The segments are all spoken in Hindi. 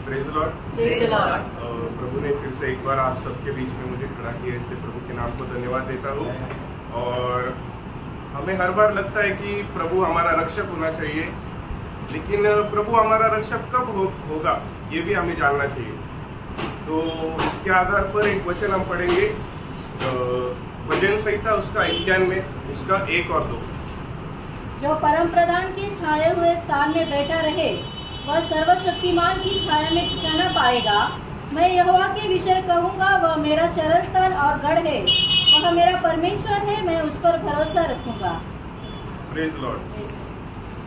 Praise Lord. प्रभु ने फिर से एक बार आप सबके बीच में मुझे खड़ा किया, इसलिए प्रभु के नाम को धन्यवाद देता हूँ। और हमें हर बार लगता है कि प्रभु हमारा रक्षक होना चाहिए, लेकिन प्रभु हमारा रक्षक कब होगा ये भी हमें जानना चाहिए। तो इसके आधार पर एक वचन हम पढ़ेंगे, भजन संहिता उसका 91 उसका 1 और 2। जो परम प्रधान की छाए हुए स्थान में बैठा रहे वह सर्वशक्तिमान की छाया में ठिकाना पाएगा। मैं यहोवा के विषय कहूँगा, वह मेरा शरण स्थान और गढ़ है, वह मेरा परमेश्वर है, मैं उस पर भरोसा रखूंगा। Praise Lord.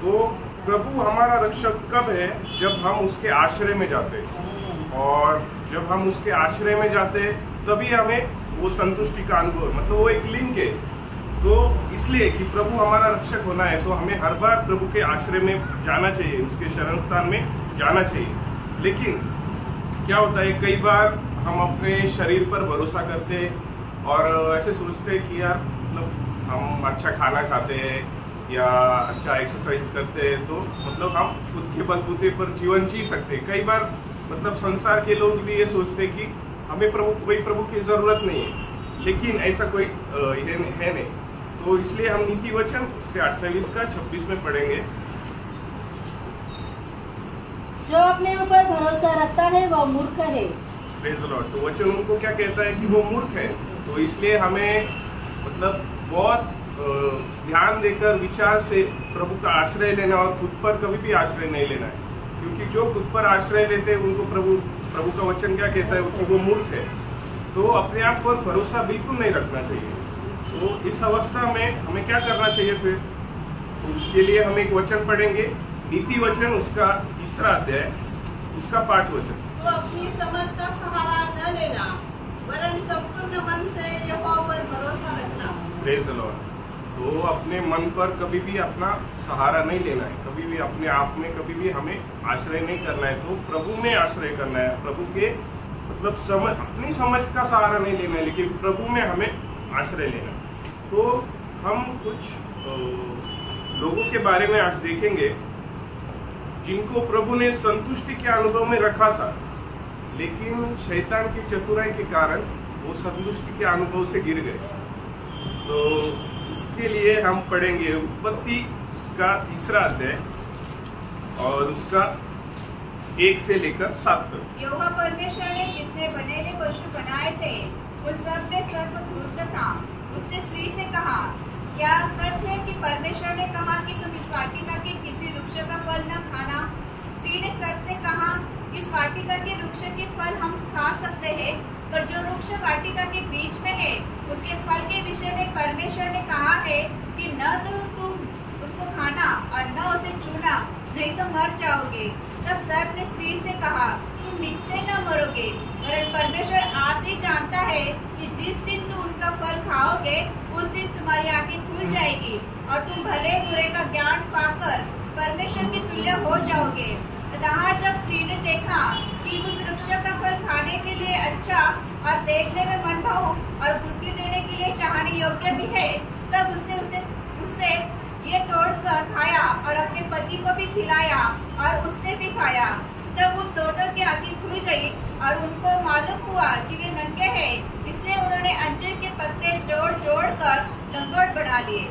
तो प्रभु हमारा रक्षक कब है? जब हम उसके आश्रय में जाते हैं, और जब हम उसके आश्रय में जाते हैं तभी हमें वो संतुष्टि का अनुभव, मतलब वो एक लिंक है। तो इसलिए कि प्रभु हमारा रक्षक होना है तो हमें हर बार प्रभु के आश्रय में जाना चाहिए, उसके शरण स्थान में जाना चाहिए। लेकिन क्या होता है, कई बार हम अपने शरीर पर भरोसा करते हैं और ऐसे सोचते हैं कि यार मतलब हम अच्छा खाना खाते हैं या अच्छा एक्सरसाइज करते हैं तो मतलब हम खुद के बलबूते पर जीवन जी सकते हैं। कई बार मतलब संसार के लोग भी ये सोचते हैं कि हमें कोई प्रभु की जरूरत नहीं है, लेकिन ऐसा कोई है नहीं। तो इसलिए हम नीति वचन उसके 28 का 26 में पढ़ेंगे। जो अपने ऊपर भरोसा रखता है वह मूर्ख है। Praise the Lord. तो वचन उनको क्या कहता है कि वो मूर्ख है। तो इसलिए हमें मतलब बहुत ध्यान देकर विचार से प्रभु का आश्रय लेना और खुद पर कभी भी आश्रय नहीं लेना है, क्योंकि जो खुद पर आश्रय लेते हैं उनको प्रभु का वचन क्या कहता है कि वो मूर्ख है। तो अपने आप पर भरोसा बिल्कुल नहीं रखना चाहिए। तो इस अवस्था में हमें क्या करना चाहिए फिर? तो उसके लिए हम एक वचन पढ़ेंगे, नीति वचन उसका 3 अध्याय उसका 5 वचन। तो अपनी समझ का सहारा न लेना, वरन संपूर्ण मन से यहोवा पर भरोसा रखना। Praise the Lord. तो अपने मन पर कभी भी अपना सहारा नहीं लेना है, कभी भी अपने आप में कभी भी हमें आश्रय नहीं करना है। तो प्रभु में आश्रय करना है, प्रभु के मतलब अपनी समझ का सहारा नहीं लेना है, लेकिन प्रभु में हमें आश्रय लेना है। तो हम कुछ लोगों के बारे में आज देखेंगे जिनको प्रभु ने संतुष्टि के अनुभव में रखा था, लेकिन शैतान की चतुराई के कारण वो संतुष्टि के अनुभव से गिर गए। तो इसके लिए हम पढ़ेंगे उत्पत्ति उसका 3 अध्याय और उसका 1 से लेकर 7 तक। यहोवा परमेश्वर ने जितने बनेले पशु बनाए थे उन सब में सर्प धूर्त था। उसने स्त्री से कहा, क्या सच है कि परमेश्वर ने कहा कि तुम इस वाटिका के किसी वृक्ष का फल न खाना? स्त्री ने सर्प से कहा, इस वाटिका के वृक्ष के फल हम खा सकते हैं, पर जो वृक्ष वाटिका के बीच में है उसके फल के विषय में परमेश्वर ने कहा है कि न तो तुम उसको खाना और न उसे छूना, नहीं तो मर जाओगे। तब सर्प ने स्त्री से कहा, तुम निश्चय न मरोगे, वरन परमेश्वर आप ही जानता है कि जिस दिन तुम उसका फल खाओगे उस दिन तुम्हारी आंखें खुल जाएगी और तुम भले बुरे का ज्ञान पाकर परमेश्वर के तुल्य हो जाओगे। अतः जब स्त्री ने देखा कि उस वृक्ष का फल खाने के लिए अच्छा और देखने में मनभाऊ और बुद्धि देने के लिए चाहने योग्य भी है, तब उसने उससे ये तोड़कर खाया और अपने पति को भी खिलाया और उसने भी खाया। तब उन दोनों की आंखें खुल गई और उनको मालूम हुआ कि वे नंगे हैं, इसलिए उन्होंने अंजीर के पत्ते जोड़ कर लंगोट बना लिए।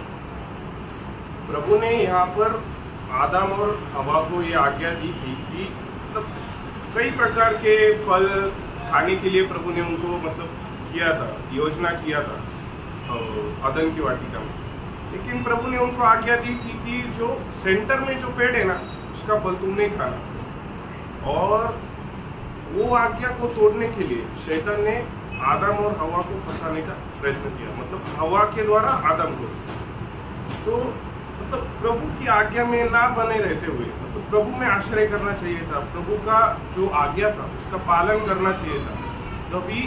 प्रभु ने यहाँ पर आदम और हवा को ये आज्ञा दी थी कि मतलब कई प्रकार के फल खाने के लिए प्रभु ने उनको मतलब किया था, योजना किया था अदन की वाटिका में। लेकिन प्रभु ने उनको आज्ञा दी थी कि जो सेंटर में जो पेड़ है ना उसका फल तुम नहीं खाना। और वो आज्ञा को तोड़ने के लिए शैतान ने आदम और हवा को फंसाने का प्रयत्न किया, मतलब हवा के द्वारा आदम को। तो मतलब प्रभु की आज्ञा में ना बने रहते हुए मतलब प्रभु में आश्रय करना चाहिए था, प्रभु का जो आज्ञा था उसका पालन करना चाहिए था, तभी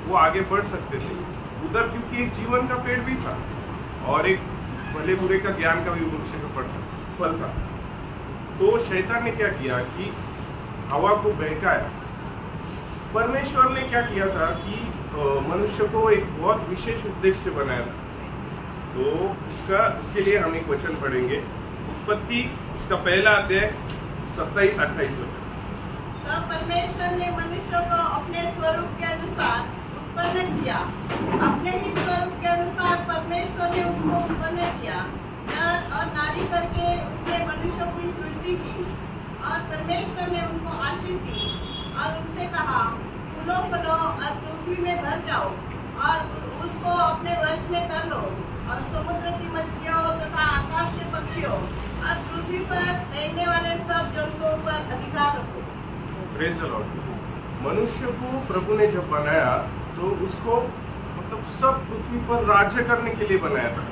वो आगे बढ़ सकते थे उधर, क्योंकि एक जीवन का पेड़ भी था और एक भले बुरे का ज्ञान का भी वृक्ष का फल था। तो शैतान ने क्या किया कि हवा को बहकाया। परमेश्वर ने क्या किया था कि मनुष्य को एक बहुत विशेष उद्देश्य बनाया था। तो इसके लिए हम एक वचन पढ़ेंगे, उत्पत्ति उसका 1 अध्याय 27-28 वचन। तब परमेश्वर ने मनुष्य को अपने स्वरूप के अनुसार उत्पन्न किया। अपने ही स्वरूप के अनुसार परमेश्वर ने उसको उत्पन्न किया। नर और नारी करके उसने मनुष्य की सृष्टि की। और परमेश्वर ने उनको आशीष दी और उनसे कहा, फूलो फलो और पृथ्वी में भर जाओ और उसको अपने वश में कर लो, और समुद्र की मछलियों तथा आकाश के पक्षियों और पृथ्वी पर रहने वाले सब जंतुओं पर अधिकार रखो। Praise the Lord. मनुष्य को प्रभु ने जब बनाया तो उसको मतलब सब पृथ्वी पर राज्य करने के लिए बनाया था।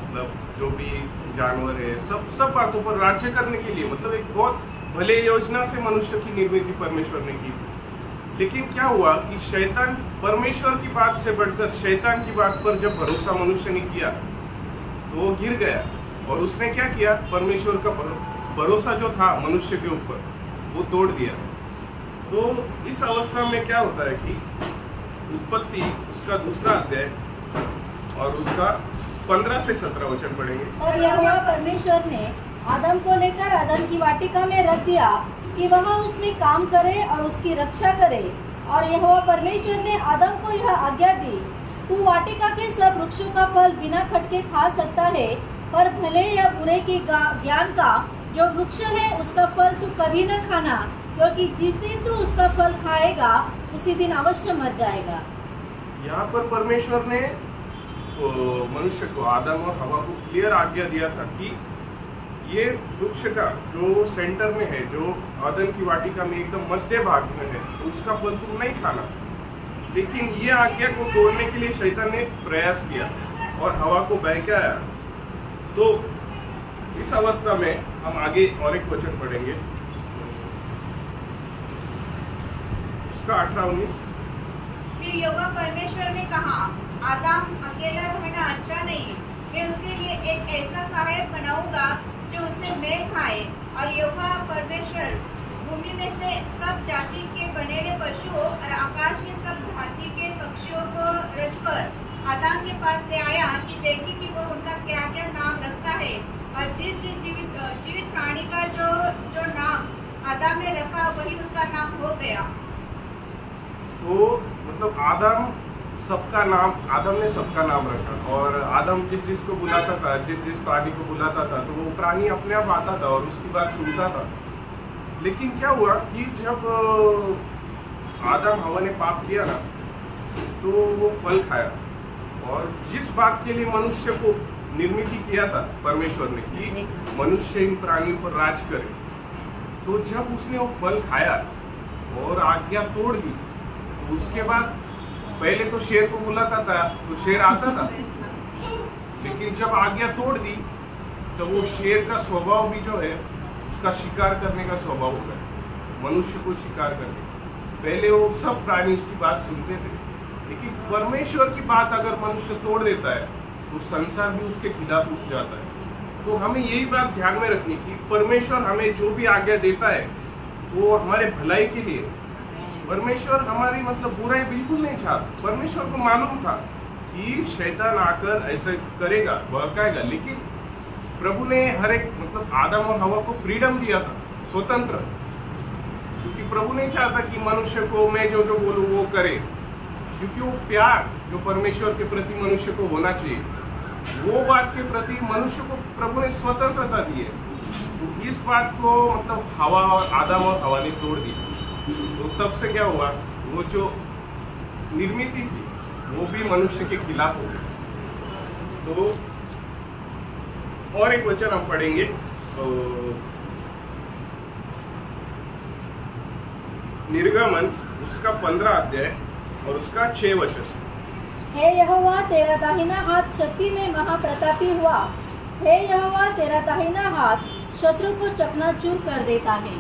मतलब जो भी जानवर है सब बातों पर राज्य करने के लिए, मतलब एक बहुत भले योजना से मनुष्य की निर्मित परमेश्वर ने की थी। लेकिन क्या हुआ कि शैतान परमेश्वर की बात से बढ़कर शैतान की बात पर जब भरोसा मनुष्य ने किया तो वो गिर गया। और उसने क्या किया, परमेश्वर का भरोसा जो था मनुष्य के ऊपर वो तोड़ दिया। तो इस अवस्था में क्या होता है कि उत्पत्ति उसका 2 अध्याय और उसका 15 से 17 वचन पढ़ेंगे। और यहोवा परमेश्वर ने आदम को लेकर आदम की वाटिका में रख दिया कि वह उसमें काम करे और उसकी रक्षा करे। और यहोवा परमेश्वर ने आदम को यह आज्ञा दी, तू वाटिका के सब वृक्षों का फल बिना खटके खा सकता है, पर भले या बुरे के ज्ञान का जो वृक्ष है उसका फल तू कभी न खाना, क्योंकि जिस दिन तू उसका फल खाएगा उसी दिन अवश्य मर जाएगा। यहाँ पर परमेश्वर ने मनुष्य को, आदम और हवा को क्लियर आज्ञा दिया था कि ये वृक्ष का जो सेंटर में है, जो आदम की वाटिका में एकदम मध्य भाग में है, तो उसका फल तुम नहीं खाना। लेकिन ये आज्ञा को तोड़ने के लिए शैतान ने प्रयास किया और हवा को बहकाया। तो इस अवस्था में हम आगे और एक वचन पढ़ेंगे, उसका 18-19। फिर यहोवा परमेश्वर ने कहा, आदम अकेला रहना अच्छा नहीं, मैं उसके लिए एक ऐसा सहायक बनाऊंगा जो उसे मेल खाए। और यहोवा परमेश्वर भूमि में से सब जाति के बनेले पशुओं और आकाश के सब भांति के पक्षियों को रचकर आदम के पास ले आया कि देखे कि वो उनका क्या क्या नाम रखता है। और जिस जीवित प्राणी का जो नाम आदम ने रखा वही उसका नाम हो गया। तो मतलब आदम ने सबका नाम रखा। और आदम जिस को बुलाता था, जिस प्राणी को बुलाता था, तो वो प्राणी अपने आप आता था और उसकी बात सुनता था। लेकिन क्या हुआ कि जब आदम हवा ने पाप किया ना, तो वो फल खाया। और जिस बात के लिए मनुष्य को निर्मित किया था परमेश्वर ने कि मनुष्य इन प्राणियों पर राज करे, तो जब उसने वो फल खाया और आज्ञा तोड़ दी, तो उसके बाद पहले तो शेर को बुलाता था तो शेर आता था, लेकिन जब आज्ञा तोड़ दी तो वो शेर का स्वभाव भी जो है उसका शिकार करने का स्वभाव हो गया, मनुष्य को शिकार करने। पहले वो सब प्राणी उसकी बात सुनते थे, लेकिन परमेश्वर की बात अगर मनुष्य तोड़ देता है तो संसार भी उसके खिलाफ उठ जाता है। तो हमें यही बात ध्यान में रखनी कि परमेश्वर हमें जो भी आज्ञा देता है वो हमारे भलाई के लिए। परमेश्वर हमारी मतलब बुराई बिल्कुल नहीं चाहता। परमेश्वर को मालूम था कि शैतान आकर ऐसे करेगा, बहकाएगा, लेकिन प्रभु ने हर एक मतलब आदम और हवा को फ्रीडम दिया था, स्वतंत्र, क्योंकि प्रभु नहीं चाहता कि मनुष्य को मैं जो बोलूं वो करे, क्योंकि वो प्यार जो परमेश्वर के प्रति मनुष्य को होना चाहिए, वो बात के प्रति मनुष्य को प्रभु ने स्वतंत्रता दी है। तो इस बात को मतलब हवा और आदम और हवा ने तोड़ दी। तो तब से क्या हुआ, वो जो निर्मित थी वो भी मनुष्य के खिलाफ हो गई। तो और एक वचन हम पढ़ेंगे, तो निर्गमन उसका 15 अध्याय और उसका 6 वचन। हे यहोवा, तेरा दाहिना हाथ शक्ति में महाप्रतापी हुआ। हे यहोवा, तेरा दाहिना हाथ शत्रु को चकनाचूर कर देता है।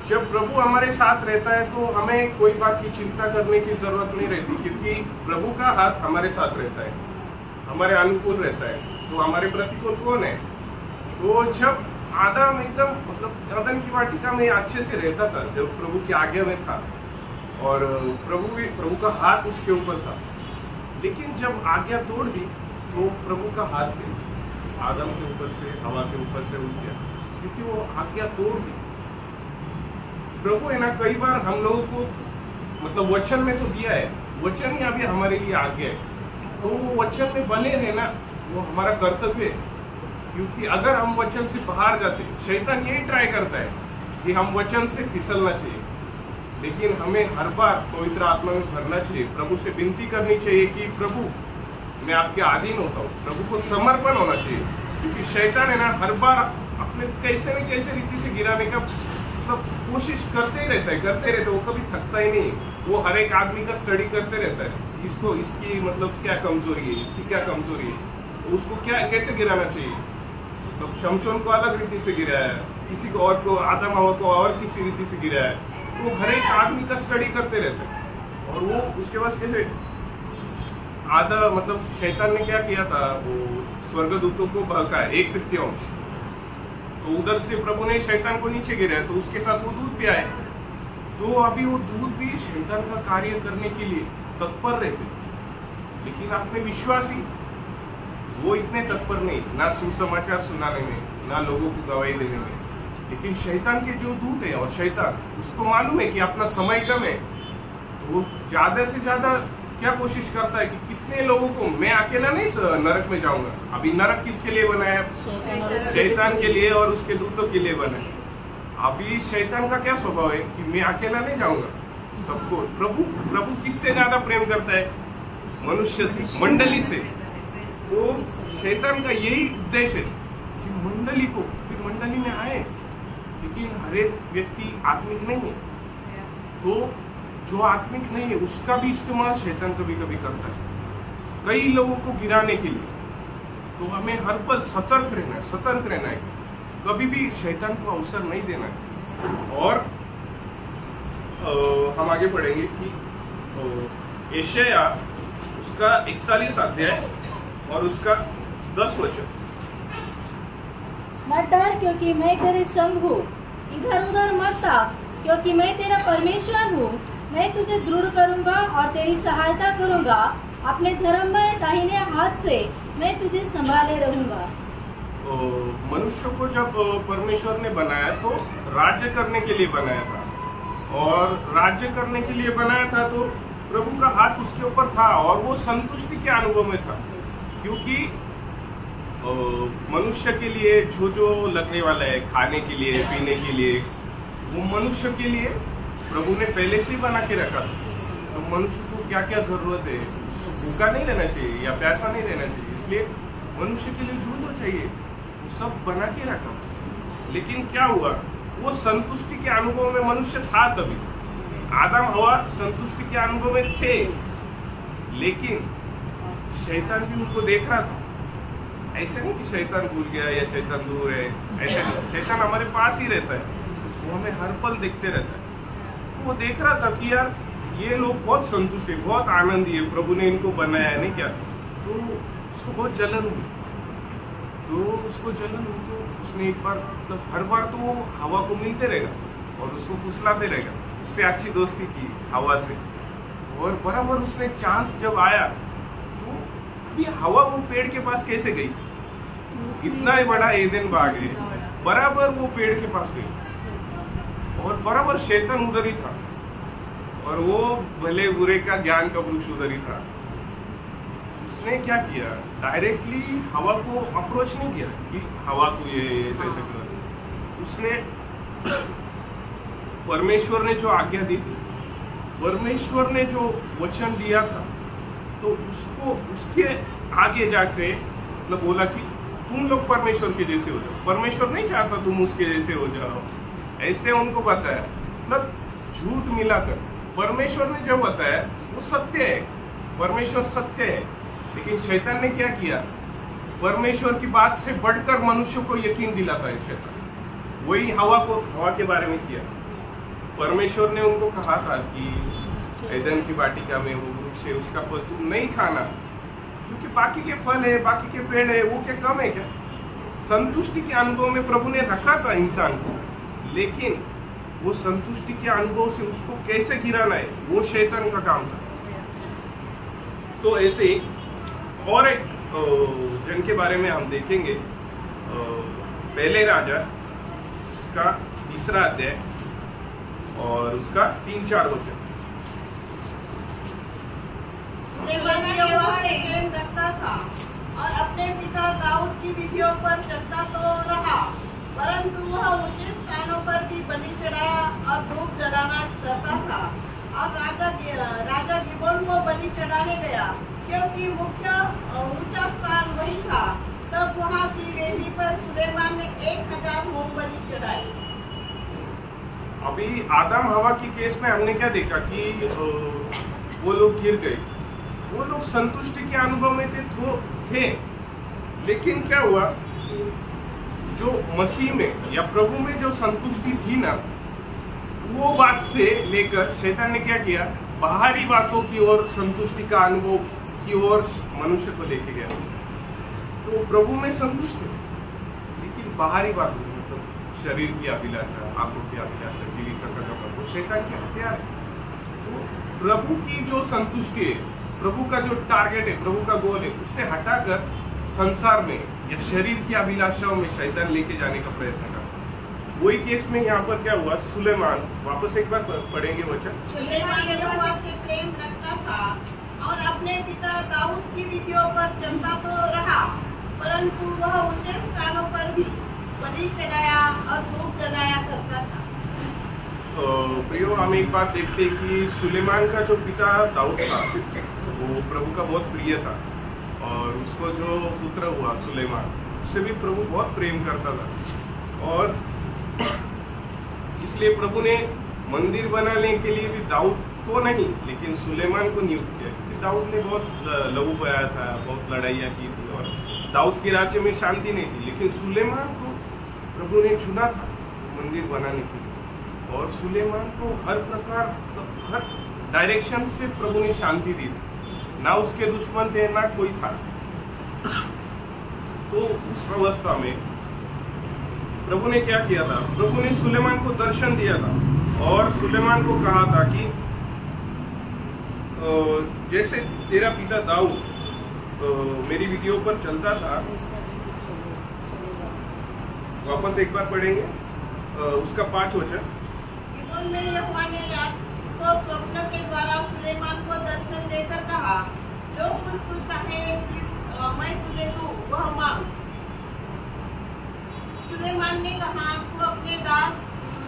जब प्रभु हमारे साथ रहता है तो हमें कोई बात की चिंता करने की जरूरत नहीं रहती, क्योंकि प्रभु का हाथ हमारे साथ रहता है, हमारे अनुकूल रहता है। तो हमारे प्रतिकूल कौन है? तो जब आदम एकदम मतलब आदम की वाटिका में अच्छे से रहता था, जब प्रभु की आज्ञा में था और प्रभु का हाथ उसके ऊपर था, लेकिन जब आज्ञा तोड़ दी तो प्रभु का हाथ भी आदम के ऊपर से, हवा के ऊपर से उठ गया, क्योंकि वो आज्ञा तोड़ दी। प्रभु है ना, कई बार हम लोगों को मतलब वचन में तो दिया है, वचन ही अभी हमारे लिए आगे है, तो वो वचन में बने रहना वो हमारा कर्तव्य है। क्योंकि अगर हम वचन से बाहर जाते, शैतान यही ट्राई करता है कि हम वचन से फिसलना चाहिए, लेकिन हमें हर बार पवित्र आत्मा में भरना चाहिए, प्रभु से विनती करनी चाहिए कि प्रभु मैं आपके अधीन होता हूँ, प्रभु को समर्पण होना चाहिए। क्योंकि शैतान है ना, हर बार अपने कैसे न कैसे रीति से गिराने का मतलब कोशिश करते ही रहता है, वो कभी थकता ही नहीं। वो हर एक आदमी का स्टडी करते रहता है, इसको इसकी मतलब क्या कमजोरी है, इसकी क्या कमजोरी है, तो उसको क्या कैसे गिराना चाहिए। तो शमशोन को अलग रीति से गिराया, किसी को और को आदम हवा को और किसी रीति से गिराया, वो हर एक आदमी का स्टडी करते रहते हैं। और वो उसके बाद कैसे आधा मतलब शैतान ने क्या किया था, वो स्वर्गदूतों को बहकाया 1/3, तो उधर से प्रभु ने शैतान को नीचे गिराया, तो उसके साथ वो दूध भी आए। तो अभी वो दूध भी शैतान का कार्य करने के लिए तत्पर रहते, लेकिन अपने विश्वासी वो इतने तत्पर नहीं, ना सुसमाचार सुनाने में, ना लोगों को गवाही देने में। लेकिन शैतान के जो दूत है, और शैतान उसको मालूम है कि अपना समय कम है, वो ज्यादा से ज्यादा क्या कोशिश करता है कि कितने लोगों को, मैं अकेला नहीं नरक में जाऊंगा। अभी नरक किसके लिए बना है? शैतान के लिए और उसके दूतों के लिए बना है। अभी शैतान का क्या स्वभाव है कि मैं अकेला नहीं जाऊंगा, सबको। प्रभु किससे ज्यादा प्रेम करता है? मनुष्य से, मंडली से। तो शैतान का यही उद्देश्य है कि मंडली को, फिर मंडली में आए, लेकिन हर एक व्यक्ति आत्मिक नहीं है, तो जो आत्मिक नहीं है उसका भी इस्तेमाल शैतान कभी कभी करता है कई लोगों को गिराने के लिए। तो हमें हर पल सतर्क रहना है, कभी भी शैतान को अवसर नहीं देना है। और हम आगे पढ़ेंगे कि यशायाह उसका 41 अध्याय और उसका 10 वचन। मत डर क्योंकि मैं तेरे संग हूँ, इधर उधर मत ताक क्योंकि मैं तेरा परमेश्वर हूँ। मैं तुझे दृढ़ करूँगा और तेरी सहायता करूँगा, अपने धर्ममय दाहिने हाथ से मैं तुझे संभाले रहूँगा। मनुष्य को जब परमेश्वर ने बनाया तो राज्य करने के लिए बनाया था, और राज्य करने के लिए बनाया था तो प्रभु का हाथ उसके ऊपर था, और वो संतुष्टि के अनुभव में था। क्योंकि मनुष्य के लिए जो लगने वाला है, खाने के लिए, पीने के लिए, वो मनुष्य के लिए प्रभु ने पहले से ही बना के रखा था। तो मनुष्य को क्या क्या जरूरत है, भूखा नहीं रहना चाहिए या प्यासा नहीं रहना चाहिए, इसलिए मनुष्य के लिए जो चाहिए वो सब बना के रखा। लेकिन क्या हुआ, वो संतुष्टि के अनुभव में मनुष्य था तभी, आदम हवा संतुष्टि के अनुभव में थे, लेकिन शैतान भी उनको देख रहा था। ऐसे नहीं कि शैतान भूल गया या शैतान दूर है, ऐसे नहीं, शैतान हमारे पास ही रहता है, वो हमें हर पल देखते रहता है। तो वो देख रहा था कि यार ये लोग बहुत संतुष्ट है, बहुत आनंदी है, प्रभु ने इनको बनाया है, नहीं क्या। तो उसको बहुत जलन हुई, तो उसने एक बार मतलब हर बार तो वो हवा को मिलते रहेगा और उसको फुसलाते रहेगा, उससे अच्छी दोस्ती की हवा से। और बराबर उसने चांस जब आया तो अभी हवा वो पेड़ के पास कैसे गई, इतना ही बड़ा एदेन बाग है, बराबर वो पेड़ के पास गई, और बराबर शैतान उधर ही था, और वो भले बुरे का ज्ञान का वृक्ष उधर ही था। उसने क्या किया, डायरेक्टली हवा को अप्रोच नहीं किया कि हवा को ये ऐसे ऐसे कर। उसने परमेश्वर ने जो आज्ञा दी थी, परमेश्वर ने जो वचन दिया था, तो उसको उसके आगे जाके मतलब बोला कि तुम लोग परमेश्वर के जैसे हो जाओ। परमेश्वर नहीं चाहता तुम उसके जैसे हो जाओ, ऐसे उनको बताया, मतलब झूठ मिलाकर। परमेश्वर ने जो बताया वो सत्य है, परमेश्वर सत्य है, लेकिन शैतान ने क्या किया, परमेश्वर की बात से बढ़कर मनुष्य को यकीन दिलाता है शैतान। वही हवा के बारे में किया। परमेश्वर ने उनको कहा था कि एदन की वाटिका में वो वृक्ष है, उसका फल तुम नहीं खाना, क्योंकि बाकी के फल है, बाकी के पेड़ है, वो क्या कम है क्या। संतुष्टि के अनुभव में प्रभु ने रखा था इंसान को, लेकिन वो संतुष्टि के अनुभव से उसको कैसे गिराना है वो शैतान का काम था। तो ऐसे ही और एक जन के बारे में हम देखेंगे, पहले राजा उसका 3 अध्याय और उसका 3-4 वचन। सुलेमान यहोवा से प्रेम रखता था और अपने पिता दाऊद की विधियों पर चलता तो रहा, परंतु वह ऊंचे स्थानों पर भी बलि चढ़ाया और धूप जलाना करता था। और राजा गिबोन को बलि चढ़ाने गया, क्योंकि मुख्य ऊंचा स्थान वही था। तब वहाँ की वेदी पर सुलेमान ने 1000 होम बलि चढ़ाई। अभी आदम हवा की केस में हमने क्या देखा कि वो लोग गिर गए, वो लोग संतुष्टि के अनुभव में थे, लेकिन क्या हुआ, जो मसीह में या प्रभु में जो संतुष्टि थी ना, वो बात से लेकर शैतान ने क्या किया, बाहरी बातों की ओर, संतुष्टि का अनुभव की ओर मनुष्य को लेके गया। तो प्रभु में संतुष्ट है, लेकिन बाहरी बातों मतलब शरीर की अभिलाषा, आंखों की अभिलाषा, जीविका का वो शैतान की हथियार है। तो प्रभु की जो संतुष्टि है, प्रभु का जो टारगेट है, प्रभु का गोल है, उससे हटाकर संसार में या शरीर की अभिलाषाओं में शैतान लेके जाने का प्रयत्न करता। वही केस में यहाँ पर क्या हुआ, सुलेमान, वापस एक बार पढ़ेंगे वचन। सुलेमान यहोवा से प्रेम रखता था और अपने पिता दाऊद की विधियों पर चलता तो रहा, परंतु वह ऊंचे स्थानों पर भी बलि चढ़ाया और धूप जलाया करता था। तो प्रियो, हम एक बात देखते हैं कि सुलेमान का जो पिता दाऊद था वो प्रभु का बहुत प्रिय था, और उसको जो पुत्र हुआ सुलेमान, उससे भी प्रभु बहुत प्रेम करता था। और इसलिए प्रभु ने मंदिर बनाने के लिए भी दाऊद को नहीं, लेकिन सुलेमान को नियुक्त किया। दाऊद ने बहुत लहू बहाया था, बहुत लड़ाइयाँ की थी, और दाऊद के राज्य में शांति नहीं थी, लेकिन सुलेमान को प्रभु ने चुना था मंदिर बनाने के लिए। और सुलेमान को हर प्रकार, हर डायरेक्शन से प्रभु ने शांति दी थी, ना उसके दुश्मन थे ना कोई था। तो उस अवस्था में प्रभु ने क्या किया था, प्रभु ने सुलेमान को दर्शन दिया था और सुलेमान को कहा था कि जैसे तेरा पिता दाऊद मेरी विधियों पर चलता था। वापस एक बार पढ़ेंगे उसका 5 वचन। गिबोन में यहोवा ने रात को स्वप्न के द्वारा सुलेमान को दर्शन देकर कहा, जो कुछ तू चाहे कि मैं तुझे दूं वह मांग। सुलेमान ने कहा, तू अपने दास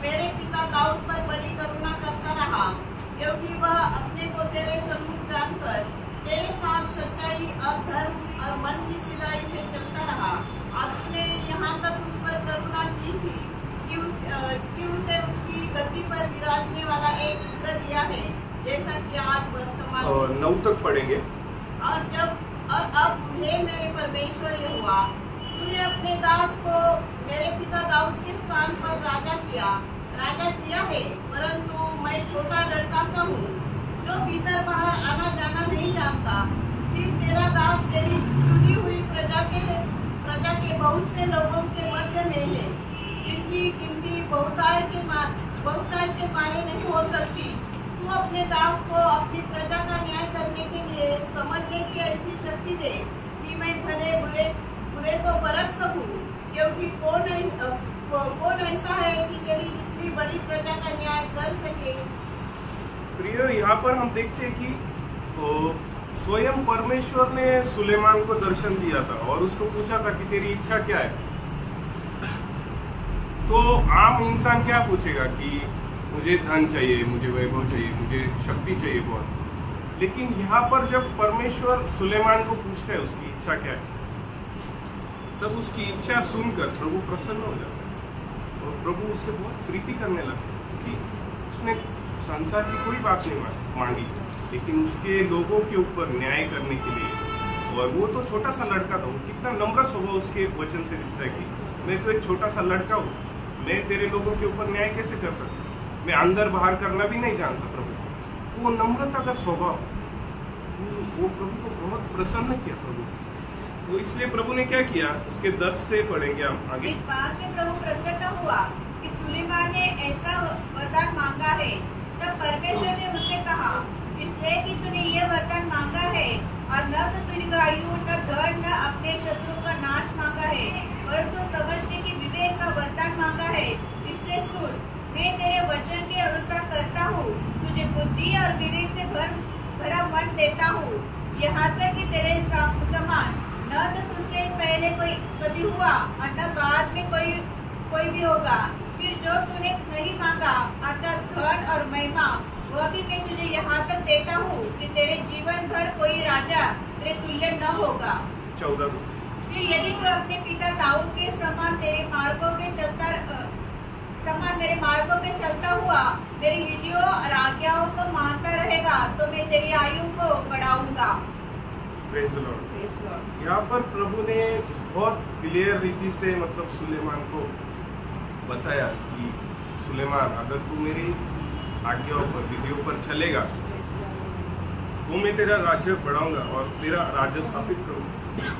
मेरे पिता दाऊद पर बड़ी करुणा करता रहा, क्योंकि वह अपने को तेरे सम्मुख जानकर तेरे साथ सच्चाई और धर्म और मन की सिलाई से चलता रहा। और उसने यहाँ तक उस पर करुणा की थी कि उसे उसकी गद्दी पर विराजने वाला एक पुत्र दिया है, जैसा कि आज वर्तमान। और 9 तक पढ़ेंगे। और अब हे मेरे परमेश्वर यहोवा, तूने अपने दास को मेरे पिता दाऊद के स्थान पर राजा किया है, परंतु मैं छोटा लड़का सा हूँ, जो भीतर बाहर आना जाना नहीं जानता। फिर तेरा दास तेरी चुनी हुई प्रजा के बहुत से लोगों के मध्य में है, जिनकी गिनती बहुतायत के मारे नहीं हो सकती। तू अपने दास को अपनी प्रजा का न्याय करने के लिए समझने की ऐसी शक्ति दे कि मैं भले बुरे को परख सकूं, क्योंकि कौन ऐसा है कि तेरी इतनी बड़ी प्रजा का न्याय कर सके। प्रिय, यहाँ पर हम देखते हैं कि स्वयं परमेश्वर ने सुलेमान को दर्शन दिया था और उसको पूछा था कि तेरी इच्छा क्या है। तो आम इंसान क्या पूछेगा कि मुझे धन चाहिए, मुझे वैभव चाहिए, मुझे शक्ति चाहिए बहुत। लेकिन यहाँ पर जब परमेश्वर सुलेमान को पूछता है उसकी इच्छा क्या है, तब उसकी इच्छा सुनकर प्रभु प्रसन्न हो जाता है और प्रभु उससे बहुत प्रीति करने लगता है, क्योंकि उसने संसार की कोई बात नहीं मांगी, लेकिन उसके लोगों के ऊपर न्याय करने के लिए। और वो तो छोटा सा लड़का था, वो कितना नम्र स्वभाव उसके वचन से दिखता है कि मैं तो एक छोटा सा लड़का हूँ, मैं तेरे लोगों के ऊपर न्याय कैसे कर सकता, मैं अंदर बाहर करना भी नहीं जानता। प्रभु वो नम्रता का स्वभाव, वो प्रभु को बहुत प्रसन्न किया प्रभु। तो इसलिए प्रभु ने क्या किया, उसके 10 से पढ़ेंगे हम आगे। इस बात से प्रभु प्रसन्न हुआ कि सुलेमान ने ऐसा वरदान मांगा है। तब परमेश्वर ने उससे कहा, इसलिए कि तूने ये वरदान मांगा है और न तो दीर्घायु न धन न अपने शत्रु का नाश मांगा है, परंतु समझने की विवेक का वरदान मांगा है। इसलिए सुन, मैं तेरे वचन के अनुसार और विवेक से भरा मन देता हूँ, यहाँ तक कि तेरे समान न तो तुझसे पहले कोई कभी हुआ और न बाद में कोई भी होगा। फिर जो तूने नहीं मांगा अर्थात धन और महिमा, वह भी मैं तुझे यहाँ तक देता हूँ कि तेरे जीवन भर कोई राजा तेरे तुल्य न होगा। 14। फिर यदि तू अपने पिता दाऊद के समान मेरे मार्गों पे चलता हुआ मेरी विधियों और आज्ञाओं को मानता रहेगा, तो मैं तेरी आयु को बढ़ाऊंगा। Praise the Lord। यहाँ पर प्रभु ने बहुत क्लियर रीति से मतलब सुलेमान को बताया कि सुलेमान, अगर तू मेरी आज्ञाओं पर विधियों पर चलेगा तो मैं तेरा राज्य बढ़ाऊंगा और तेरा राज्य स्थापित करूंगा,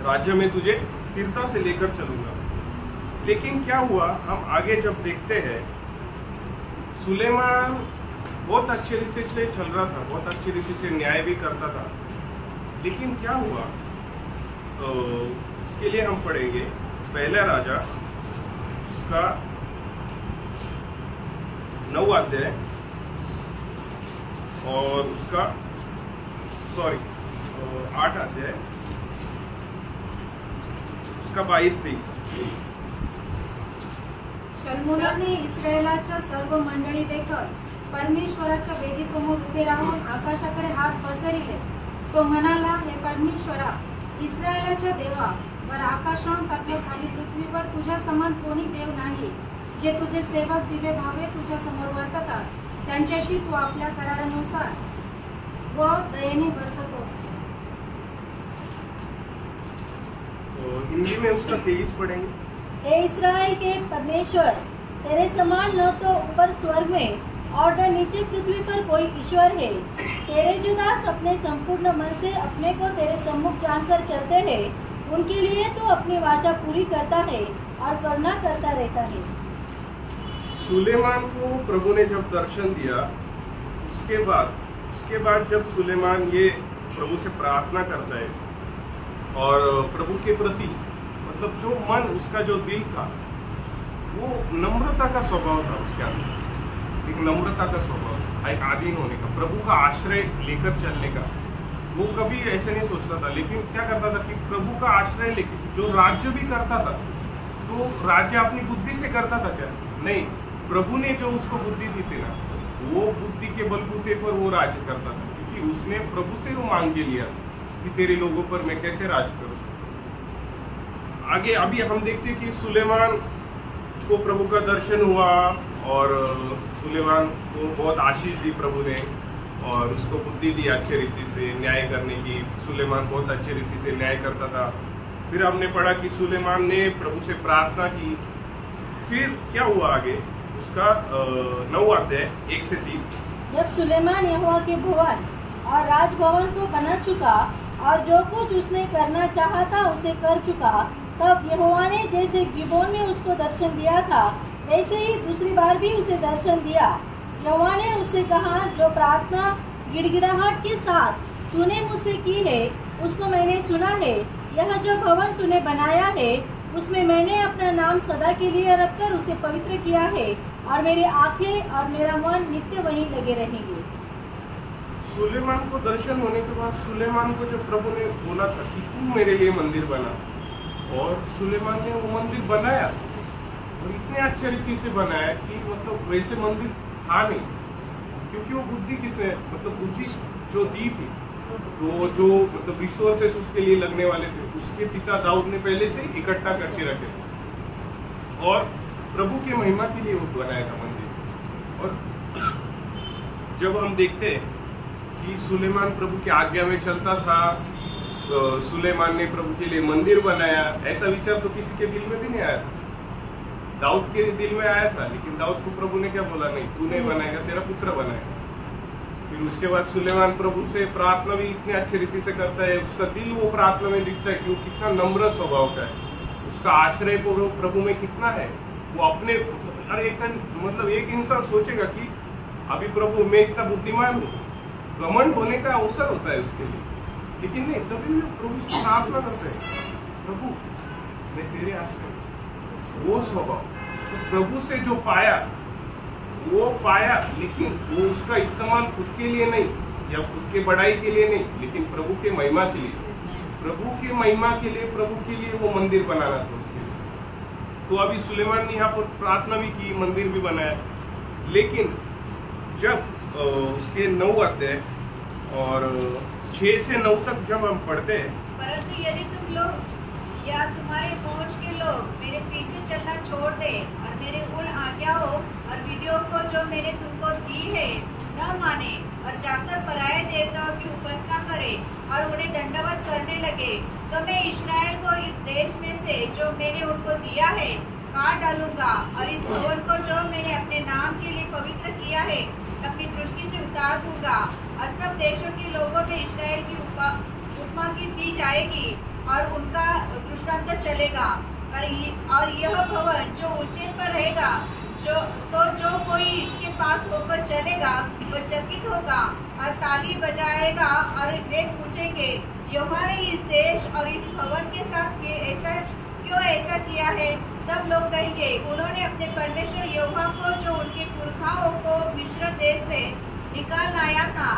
राज्य में तुझे स्थिरता से लेकर चलूंगा। लेकिन क्या हुआ, हम आगे जब देखते हैं, सुलेमान बहुत अच्छी रीति से चल रहा था, बहुत अच्छी रीति से न्याय भी करता था। लेकिन क्या हुआ, तो उसके लिए हम पढ़ेंगे पहला राजा उसका 9 अध्याय और उसका 8 अध्याय उसका 22-23। शल्मुनाने इस्रायलाच्या सर्व मंडळी देखत परमेश्वराच्या वेदीसमोर उभे राहून आकाशाकडे हात पसरले। तो म्हणाला, हे परमेश्वरा, इस्रायलाच्या देवा, वर आकाशांत खाली पृथ्वीवर तुझ्या समान कोणी देव नाही, जे तुझे सेवक जीवे भावे तुझ्या समोर वर्ततात, त्यांच्याशी तू आपल्या करारानुसार व दयेने वर्ततोस। हिंदी में उसका 23 पढ़ेंगे। हे इस्राएल के परमेश्वर, तेरे समान न तो ऊपर स्वर्ग में और न नीचे पृथ्वी पर कोई ईश्वर है। तेरे जो दास अपने संपूर्ण मन से अपने को तेरे सम्मुख जानकर चलते हैं, उनके लिए तो अपनी वाचा पूरी करता है और करुणा करता रहता है। सुलेमान को प्रभु ने जब दर्शन दिया, उसके बाद जब सुलेमान ये प्रभु से प्रार्थना करता है और प्रभु के प्रति मतलब जो मन, उसका जो दिल था, वो नम्रता का स्वभाव था उसके अंदर, एक नम्रता का स्वभाव, एक आधीन होने का, प्रभु का आश्रय लेकर चलने का। वो कभी ऐसे नहीं सोचता था, लेकिन क्या करता था कि प्रभु का आश्रय लेकर जो राज्य भी करता था, तो राज्य अपनी बुद्धि से करता था क्या? नहीं, प्रभु ने जो उसको बुद्धि दी थी ना, वो बुद्धि के बलबूते पर वो राज्य करता था, क्योंकि उसने प्रभु से वो मांग के लिया कि तेरे लोगों पर मैं कैसे राज करूं। आगे अभी हम देखते हैं कि सुलेमान को प्रभु का दर्शन हुआ और सुलेमान को बहुत आशीष दी प्रभु ने और उसको बुद्धि दी अच्छी रीति से न्याय करने की। सुलेमान बहुत अच्छी रीति से न्याय करता था। फिर हमने पढ़ा कि सुलेमान ने प्रभु से प्रार्थना की। फिर क्या हुआ आगे, उसका 9 अध्याय 1 से 3। जब सुलेमान यहोवा के भवन और राजभवन को बना चुका और जो कुछ उसने करना चाहा था उसे कर चुका, तब यहोवा ने जैसे गिबोन में उसको दर्शन दिया था, वैसे ही दूसरी बार भी उसे दर्शन दिया। यहोवा ने उससे कहा, जो प्रार्थना गिड़गिड़ाहट के साथ तूने मुझसे की है, उसको मैंने सुना है। यह जो भवन तूने बनाया है, उसमें मैंने अपना नाम सदा के लिए रखकर उसे पवित्र किया है और मेरी आंखें और मेरा मन नित्य वहीं लगे रहेंगे। सुलेमान को दर्शन होने के बाद सुलेमान को जब प्रभु ने बोला था कि तू मेरे लिए मंदिर बना, और सुलेमान ने वो मंदिर बनाया और इतने अच्छे रीति से बनाया कि मतलब वैसे मंदिर था नहीं, क्योंकि वो बुद्धि किसने मतलब बुद्धि जो दी थी, तो जो मतलब रिसोर्सेस उसके लिए लगने वाले थे, उसके पिता दाऊद ने पहले से ही इकट्ठा करके रखे थे और प्रभु की महिमा के लिए वो बनाया था मंदिर। और जब हम देखते हैं कि सुलेमान प्रभु की आज्ञा में चलता था, तो सुलेमान ने प्रभु के लिए मंदिर बनाया, ऐसा विचार तो किसी के दिल में भी नहीं आया था। दाऊद के दिल में आया था, लेकिन दाऊद को प्रभु ने क्या बोला, नहीं तू नहीं बनाएगा, तेरा पुत्र बनाएगा। फिर उसके बाद सुलेमान प्रभु से प्रार्थना भी इतनी अच्छी रीति से करता है, उसका दिल वो प्रार्थना में दिखता है कि वो कितना नम्र स्वभाव का है, उसका आश्रय प्रभु में कितना है। वो अपने मतलब एक इंसान सोचेगा कि अभी प्रभु मैं इतना बुद्धिमान हूँ, घमंड होने का अवसर होता है उसके लिए, लेकिन नहीं, तभी प्रभु से प्रार्थना करते हैं, प्रभु मैं तेरे आश्रय। वो स्वभाव तो प्रभु से जो पाया वो पाया, लेकिन वो उसका इस्तेमाल खुद के लिए नहीं या खुद के बढ़ाई के लिए नहीं, लेकिन प्रभु के महिमा के लिए, प्रभु के महिमा के लिए, प्रभु के लिए वो मंदिर बनाना था उसके लिए। तो अभी सुलेमान ने यहाँ पर प्रार्थना भी की, मंदिर भी बनाया। लेकिन जब उसके 9 अध्याय और 6 से 9 तक जब हम पढ़ते हैं, परंतु यदि तुम लोग या तुम्हारे पहुंच के लोग मेरे पीछे चलना छोड़ दे और मेरे उन आज्ञाओं और विधियों को जो मैंने तुमको दी है न माने और जाकर पराये देवताओं की उपासना करे और उन्हें दंडवत करने लगे, तो मैं इस्राएल को इस देश में से जो मैंने उनको दिया है काट डालूंगा और इस भवन को जो मैंने अपने नाम के लिए पवित्र किया है अपनी दृष्टि से उतार दूंगा। और सब देशों के लोगों में इस्राएल की उपमा की दी जाएगी और उनका दृष्टांत चलेगा। और यह भवन जो ऊंचे पर रहेगा, जो कोई इसके पास होकर चलेगा वह चकित होगा और ताली बजाएगा और वे पूछेंगे, यहोवा ने इस देश और इस भवन के साथ ऐसा किया है। तब लोग कहेंगे, उन्होंने अपने परमेश्वर यहोवा को जो उनके पुरखाओं को मिस्र देश से निकाल लाया था,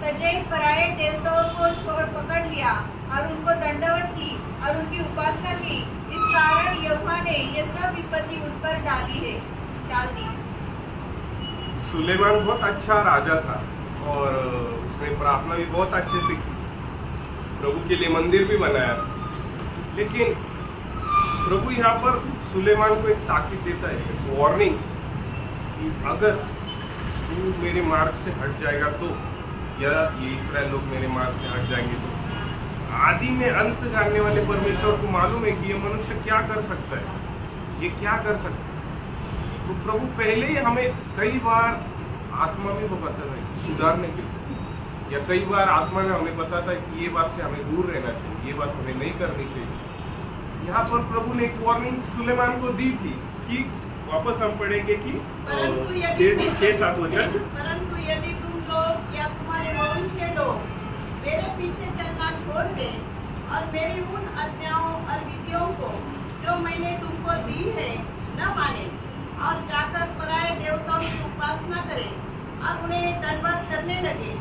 तजे पराये देवताओं को छोड़ पकड़ लिया और उनको दंडवत की और उनकी उपासना की। इस कारण यहोवा ने ये सब विपत्ति उन पर डाल दी। सुलेमान बहुत अच्छा राजा था और उसने प्रार्थना भी बहुत अच्छे से की, प्रभु के लिए मंदिर भी बनाया। लेकिन प्रभु यहाँ पर सुलेमान को एक ताकीद देता है, वार्निंग, कि अगर तू मेरे मार्ग से हट जाएगा तो, या ये इस्राएल लोग मेरे मार्ग से हट जाएंगे तो, आदि में अंत जानने वाले परमेश्वर को मालूम है कि ये मनुष्य क्या कर सकता है, ये क्या कर सकता है। तो प्रभु पहले ही हमें कई बार आत्मा में वो बताता है सुधारने के लिए, या कई बार आत्मा में हमें बताता है कि ये बात से हमें दूर रहना चाहिए, ये बात हमें नहीं करनी चाहिए। यहाँ पर प्रभु ने एक वार्निंग सुलेमान को दी थी कि वापस हम पढ़ेंगे कि 6-7 वचन, परंतु यदि तुम लोग या तुम्हारे वंश के लोग मेरे पीछे चलना छोड़ दे और मेरी उन आज्ञाओं और विधियों को जो मैंने तुमको दी है न माने और जाकर पराये देवताओं की उपासना करे और उन्हें दंडवत करने लगे,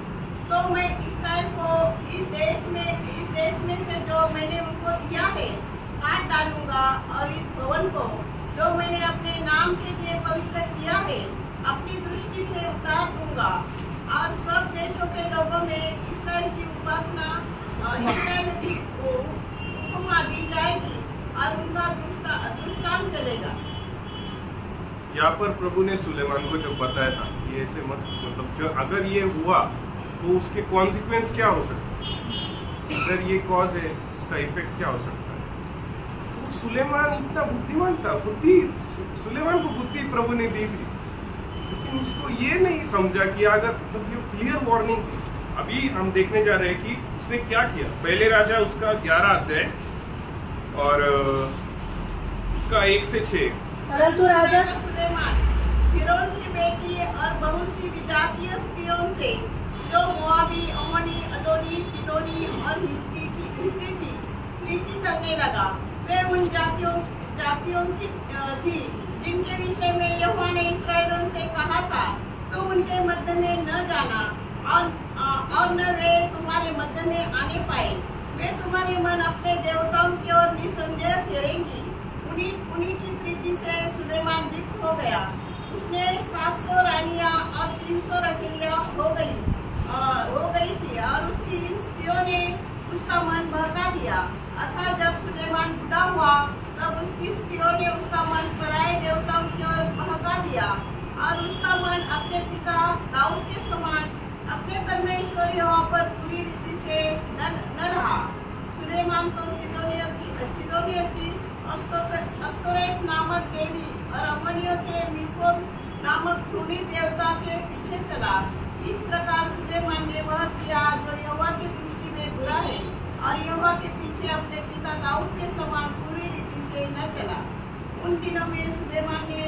तो मैं इस्राएल को इस देश में से जो मैंने उनको दिया है काट डालूंगा और इस भवन को जो मैंने अपने नाम के लिए पवित्र किया है अपनी दृष्टि से उतार दूंगा। और सब देशों के लोगों में इस्राएल की उपासना इस्राएल की उपमा दी जाएगी और उनका दृष्टांत चलेगा। यहाँ पर प्रभु ने सुलेमान को जब बताया था कि ऐसे मतलब जो अगर ये हुआ तो उसके कॉन्सिक्वेंस क्या हो सकता है, अगर ये कॉज है उसका इफेक्ट क्या हो सकता है। तो सुलेमान इतना बुद्धिमान था, सुलेमान को बुद्धि प्रभु ने दी थी, लेकिन उसको ये नहीं समझा कि अगर मतलब ये क्लियर वार्निंग थी। अभी हम देखने जा रहे हैं कि उसने क्या किया। पहले राजा उसका 11 अध्याय और उसका 1 से 6। परंतु राजा सुलेमान फिरौन की बेटी और बहुत सी विजातीय स्त्रियों से जो मोआबी, अम्मोनी, अदोनी, सिदोनी और हित्ती थी प्रीति करने लगा। वे उन जातियों की थी जिनके विषय में यहोवा ने इस्राएलियों से कहा था, तो उनके मध्य में न जाना और न वे तुम्हारे मध्य में आने पाए। वे तुम्हारे मन अपने देवताओं की ओर निसंदेह फेरेंगी। उन्हीं की प्रीति से सुलेमान विक्त हो गया। उसने 700 रानियां और 300 रखिलियां हो गई थी और उसकी इन स्त्रियों ने उसका मन बहका दिया। अतः जब सुलेमान बूढ़ा हुआ तब उसकी स्त्रियों ने उसका मन पराये देवताओं की ओर बहका दिया और उसका मन अपने पिता दाऊद के समान अपने परमेश्वर यहोवा पर पूरी रीति से न रहा। सुलेमान तो सिदोनियों की अस्तोरेत नामक देवी और अम्मोनियों के मिल्कोम नामक घृणित देवता के पीछे चला। इस प्रकार सुलेमान ने वह किया जो यहोवा की दृष्टि में बुरा है और यहोवा के पीछे अपने पिता दाऊद के समान पूरी रीति से न चला। उन दिनों में सुलेमान ने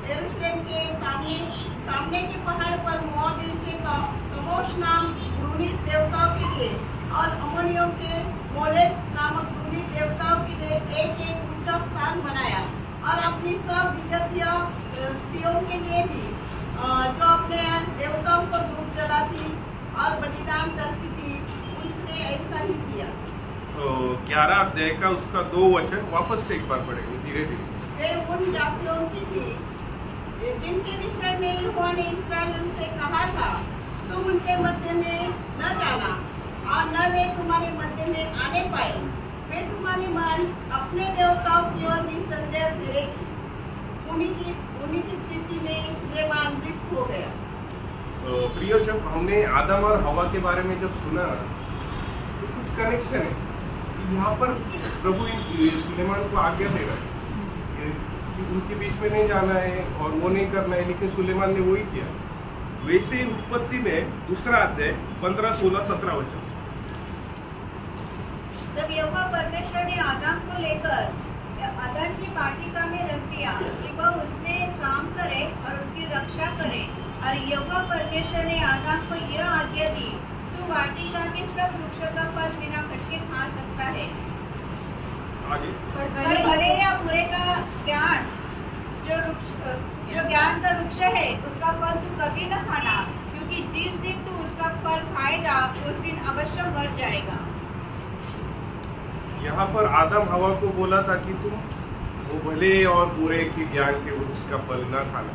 यरूशलेम के सामने के पहाड़ पर मोआबियों के कमोश नाम घृणित देवताओं के लिए और अम्मोनियों के मोलेक नामक घृणित देवताओं के लिए एक ऊंचा स्थान बनाया और अपनी सब विजातीय स्त्रियों के लिए भी 11 अध्याय का उसका 2 वचन वापस से एक बार पढ़ेंगे धीरे धीरे। वे उन जातियों की थी जिनके विषय में यहोवा ने इस्राएलियों से कहा था, तुम उनके मध्य में न जाना और न वे तुम्हारे मध्य में आने पाए। वे तुम्हारी मन अपने देवताओं की ओर निसंदेह फिरेगी। उन्हीं की प्रीति में सुलेमान मृत हो गया। प्रियो, जब हमने आदम और हवा के बारे में जब सुना तो कुछ कनेक्शन है। यहाँ पर प्रभु सुलेमान को आज्ञा दे रहा है कि उनके बीच में नहीं जाना है और वो नहीं करना है, लेकिन सुलेमान ने वही किया। वैसे उत्पत्ति में 2 अध्याय 15, 16, 17 वचन। जब यहोवा परमेश्वर ने आदम को लेकर अदन की वाटिका में रख दिया कि वह उसमें काम करे और उसकी रक्षा करे, और यहोवा परमेश्वर ने आदम को यह आज्ञा दी, तू वाटिका के सब वृक्षों का फल बिना खटके खा सकता है, आगे पर भले या बुरे का ज्ञान जो ज्ञान का वृक्ष है उसका फल तू कभी न खाना, क्योंकि जिस दिन तू उसका फल खाएगा उस दिन अवश्य मर जाएगा। यहाँ पर आदम हवा को बोला था कि तुम वो भले और बुरे के ज्ञान के वृक्ष का फल न खाना,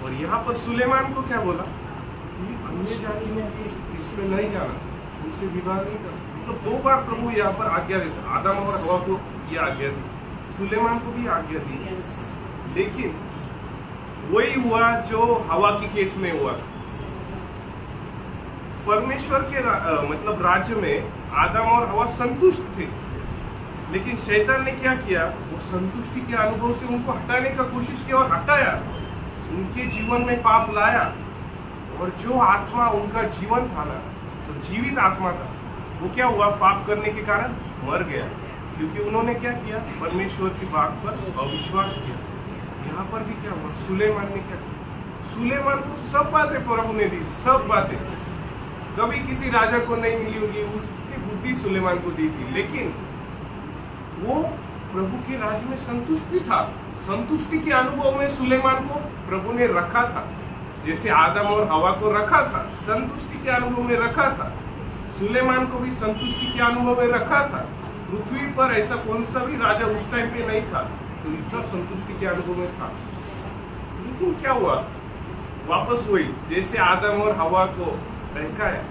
और यहाँ पर सुलेमान को क्या बोला कि अन्य जातियों की इसमें नहीं जाना, उनसे विवाह नहीं करना। मतलब 2 बार प्रभु यहाँ पर आज्ञा देता। आदम और हवा को ये आज्ञा दी, सुलेमान को भी आज्ञा दी। लेकिन वही हुआ जो हवा के केस में हुआ। परमेश्वर के मतलब राज्य में आदम और हवा संतुष्ट थे, लेकिन शैतान ने क्या किया, वो संतुष्टि के अनुभव से उनको हटाने का कोशिश किया और हटाया, उनके जीवन में पाप लाया। और जो आत्मा उनका जीवन था ना, तो जीवित आत्मा था, वो क्या हुआ, पाप करने के कारण मर गया, क्योंकि उन्होंने क्या किया, परमेश्वर की बात पर अविश्वास किया। यहाँ पर भी क्या हुआ, सुलेमान ने क्या किया, सुलेमान को सब बातें प्रभु ने दी, सब बातें कभी किसी राजा को नहीं मिली होगी, उतनी बुद्धि सुलेमान को दी थी, लेकिन वो प्रभु के राज्य में संतुष्ट भी था। संतुष्टि के अनुभव में सुलेमान को प्रभु ने रखा था, जैसे आदम और हवा को रखा था, संतुष्टि के अनुभव में रखा था। सुलेमान को भी संतुष्टि के अनुभव में रखा था। पृथ्वी पर ऐसा कौन सा भी राजा उस टाइम पे नहीं था तो इतना संतुष्टि के अनुभव में था। लेकिन क्या हुआ, वापस वही, जैसे आदम और हवा को बहकाया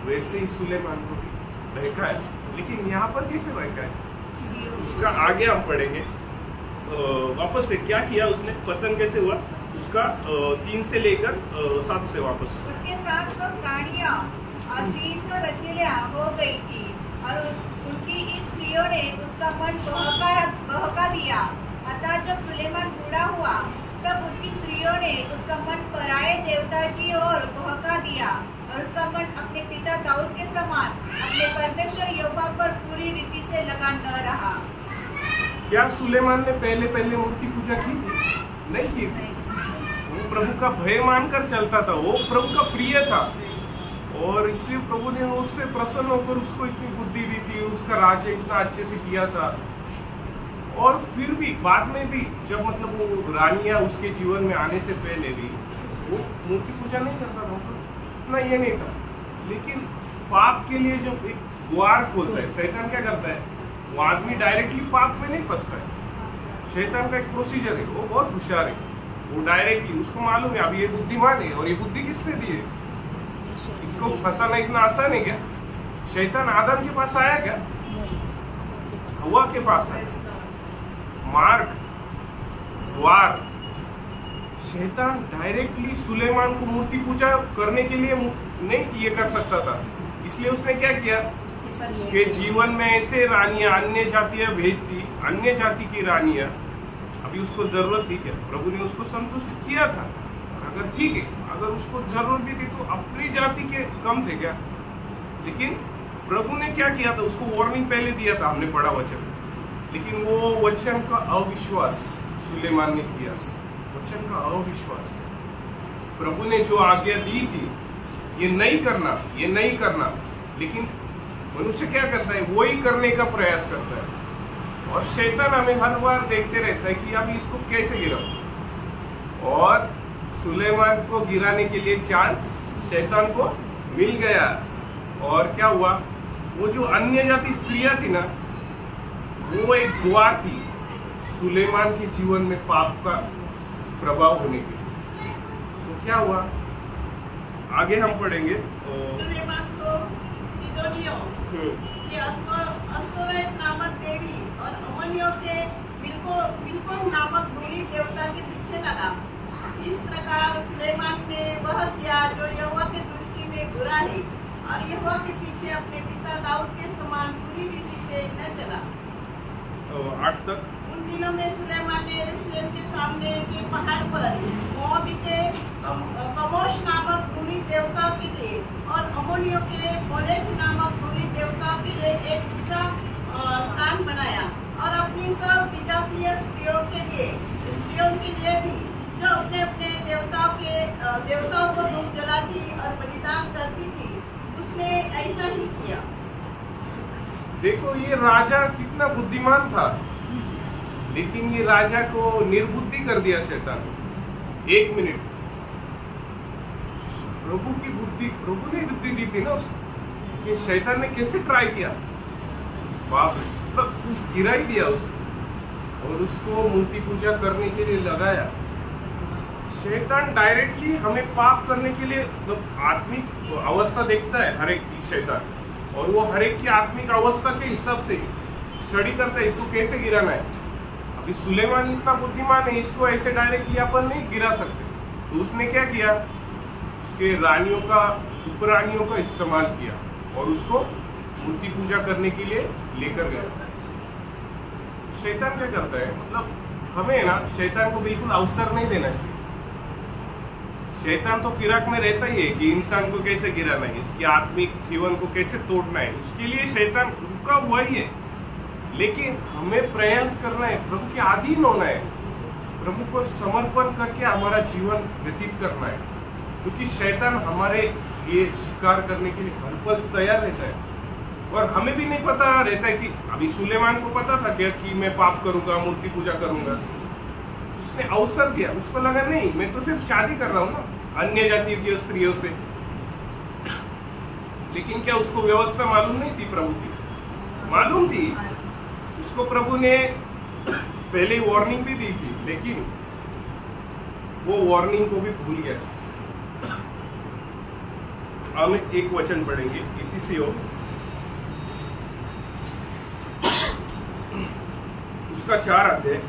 वैसे ही सुलेमान को भी बहकाया। लेकिन यहाँ पर कैसे बहकाया, उसका आगे हम पढ़ेंगे। वापस से क्या किया उसने, पतन कैसे हुआ उसका 3 से लेकर 7 से वापस। उसके साथ सब प्राणियां और 300 रखैलियां हो गई थी, और उनकी इन स्त्रियों ने उसका मन बहका दिया। अतः जब सुलेमान बूढ़ा हुआ तब उसकी स्त्रियों ने उसका मन पराये देवता की ओर बहका दिया, और उसका मन अपने पिता दाऊद के समान अपने परमेश्वर यहोवा पर पूरी रीति से लगा न रहा। क्या सुलेमान ने पहले मूर्ति पूजा की थी? नहीं की थी। वो प्रभु का भय मानकर चलता था, वो प्रभु का प्रिय था, और इसलिए प्रभु ने उससे प्रसन्न होकर उसको इतनी बुद्धि दी थी, उसका राज्य इतना अच्छे से किया था। और फिर भी बाद में भी जब मतलब वो रानियां उसके जीवन में आने से पहले भी वो मूर्ति पूजा नहीं करता था, इतना ये नहीं था। लेकिन पाप के लिए जब एक द्वार खोलता है, शैतान क्या करता है, वो आदमी डायरेक्टली पाप में नहीं फंसता है। शैतान का एक प्रोसीजर है, वो बहुत होशियार है, वो डायरेक्टली उसको मालूम है अब ये बुद्धिमान है, और ये बुद्धि किसने दी है, इसको फंसाना इतना आसान है क्या? शैतान आदम के पास आया क्या? हवा के पास आया। मार्ग, द्वार, शैतान डायरेक्टली सुलेमान को मूर्ति पूजा करने के लिए नहीं ये कर सकता था, इसलिए उसने क्या किया, उसके जीवन में ऐसे रानियां, अन्य जातियां भेजती, अन्य जाति की रानियां। अभी उसको जरूरत थी क्या? प्रभु ने उसको संतुष्ट किया था, अगर ठीक है, अगर उसको जरूरत भी थी तो अपनी जाति के कम थे क्या? लेकिन प्रभु ने क्या किया था, उसको वार्निंग पहले दिया था, हमने पढ़ा वचन, लेकिन वो वचन का अविश्वास सुलेमान ने किया, वचन का अविश्वास। प्रभु ने जो आज्ञा दी थी ये नहीं करना, ये नहीं करना, लेकिन मनुष्य क्या करता है, वो ही करने का प्रयास करता है। और शैतान हमें हर बार देखते रहता है कि अब इसको कैसे गिराओ, और सुलेमान को गिराने के लिए चांस शैतान को मिल गया। और क्या हुआ, वो जो अन्य जाति स्त्रियां थी ना, वो एक द्वार थी सुलेमान के जीवन में पाप का प्रभाव होने के लिए। तो क्या हुआ, आगे हम पढ़ेंगे। सुलेमान को सीदोनियों के अस्तोरेत नामक देवी और अमोनियों के मिल्कोम नामक दूरी देवता के पीछे लगा। इस प्रकार सुलेमान ने वह किया जो यहोवा की दृष्टि में बुरा है, और यहोवा के पीछे अपने पिता दाऊद के समान पूरी रीति से न चला। 8 तक। उन दिनों में सुलेमान ने यरूशलेम के सामने के पहाड़ पर मोआबी के कमोश नामक दूरी देवताओं के लिए और अमोनियों के मोलेक नामक दूरी देवताओं के लिए एक ऊंचा स्थान बनाया, और अपनी सब विजातीय स्त्रियों के लिए भी जो अपने अपने देवताओं को धूप जलाती और बलिदान करती थी, उसने ऐसा ही किया। देखो ये राजा कितना बुद्धिमान था, लेकिन ये राजा को निर्बुद्धि कर दिया शैतान। 1 मिनट, प्रभु की बुद्धि, प्रभु ने बुद्धि दी थी ना उसको, ये शैतान ने कैसे ट्राई किया, बाप रे, मतलब कुछ गिरा ही दिया उसको और उसको मूर्ति पूजा करने के लिए लगाया। शैतान डायरेक्टली हमें पाप करने के लिए आत्मिक अवस्था देखता है हर एक की शैतान, और वो हर एक की आत्मिक अवस्था के हिसाब से स्टडी करता है इसको कैसे गिराना है। अभी सुलेमान इतना बुद्धिमान है, इसको ऐसे डायरेक्टली अपन नहीं गिरा सकते, तो उसने क्या किया, उसके रानियों का, उपरानियों का इस्तेमाल किया और उसको मूर्ति पूजा करने के लिए लेकर गया। शैतान क्या करता है, मतलब हमें ना शैतान को बिल्कुल अवसर नहीं देना चाहिए। शैतान तो फिराक में रहता ही है कि इंसान को कैसे गिराना है, इसकी आत्मिक जीवन को कैसे तोड़ना है, उसके लिए शैतान रुका हुआ ही है। लेकिन हमें प्रयास करना है, प्रभु के अधीन होना है, प्रभु को समर्पण करके हमारा जीवन व्यतीत करना है, क्योंकि शैतान हमारे लिए शिकार करने के लिए हर पल तैयार रहता है। और हमें भी नहीं पता रहता है कि अभी सुलेमान को पता था क्या कि मैं पाप करूंगा, मूर्ति पूजा करूंगा, उसने अवसर दिया, उसको लगा नहीं मैं तो सिर्फ शादी कर रहा हूँ ना अन्य जाति की स्त्रियों से। लेकिन क्या उसको व्यवस्था मालूम नहीं थी, प्रभु की मालूम थी, उसको प्रभु ने पहले वार्निंग भी दी थी, लेकिन वो वार्निंग को भी भूल गया। हम एक वचन पढ़ेंगे, इफिसियों उसका 4 अध्याय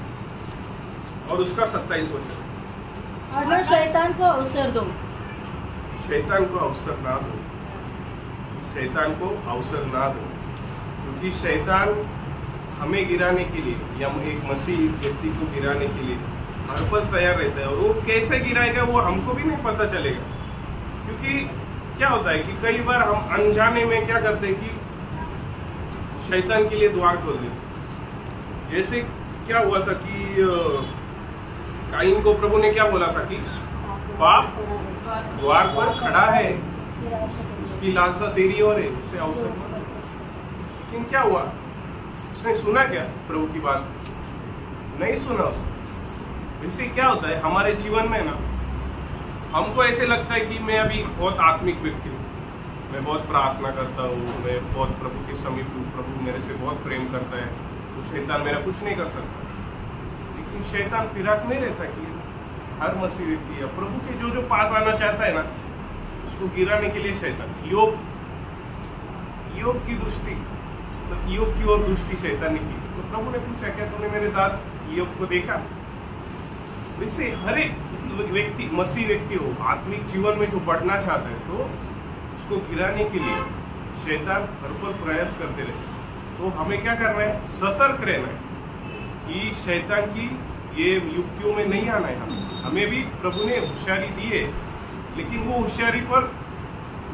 और उसका 27 वचन। और मैं शैतान को अवसर दूं। शैतान को अवसर ना दो, शैतान को अवसर ना दो, क्योंकि शैतान हमें गिराने के लिए या एक मसीह व्यक्ति को गिराने के लिए हर पल तैयार रहता है। और वो कैसे गिराएगा वो हमको भी नहीं पता चलेगा, क्योंकि क्या होता है कि कई बार हम अनजाने में क्या करते हैं कि शैतान के लिए द्वार खोल देते। जैसे क्या हुआ था कि काइन को प्रभु ने क्या बोला था कि पाप द्वार पर खड़ा है, उसकी लालसा तेरी और है, उसे अवसर। लेकिन क्या हुआ, उसने सुना क्या प्रभु की बात? नहीं सुना उसने। इससे क्या होता है हमारे जीवन में ना, हमको ऐसे लगता है कि मैं अभी बहुत आत्मिक व्यक्ति हूँ, मैं बहुत प्रार्थना करता हूँ, मैं बहुत प्रभु के समीप हूँ, प्रभु मेरे से बहुत प्रेम करता है, तो शैतान मेरा कुछ नहीं कर सकता। लेकिन शैतान फिराक नहीं रहता कि हर मसीह व्यक्ति या प्रभु के जो पास आना चाहता है ना, उसको गिराने के लिए शैतान, योग की दृष्टि, तो योग की ओर दृष्टि शैतान ने की। तो प्रभु ने पूछा, क्या तूने मेरे दास योग को देखा? वैसे हर एक व्यक्ति, मसीह व्यक्ति हो, आत्मिक जीवन में जो बढ़ना चाहता है, तो उसको गिराने के लिए शैतान हर पल प्रयास करते रहते। तो हमें क्या करना है, सतर्क रहना है कि शैतान की ये युक्तियों में नहीं आना है। हमें भी प्रभु ने होशियारी दी है, लेकिन वो होशियारी पर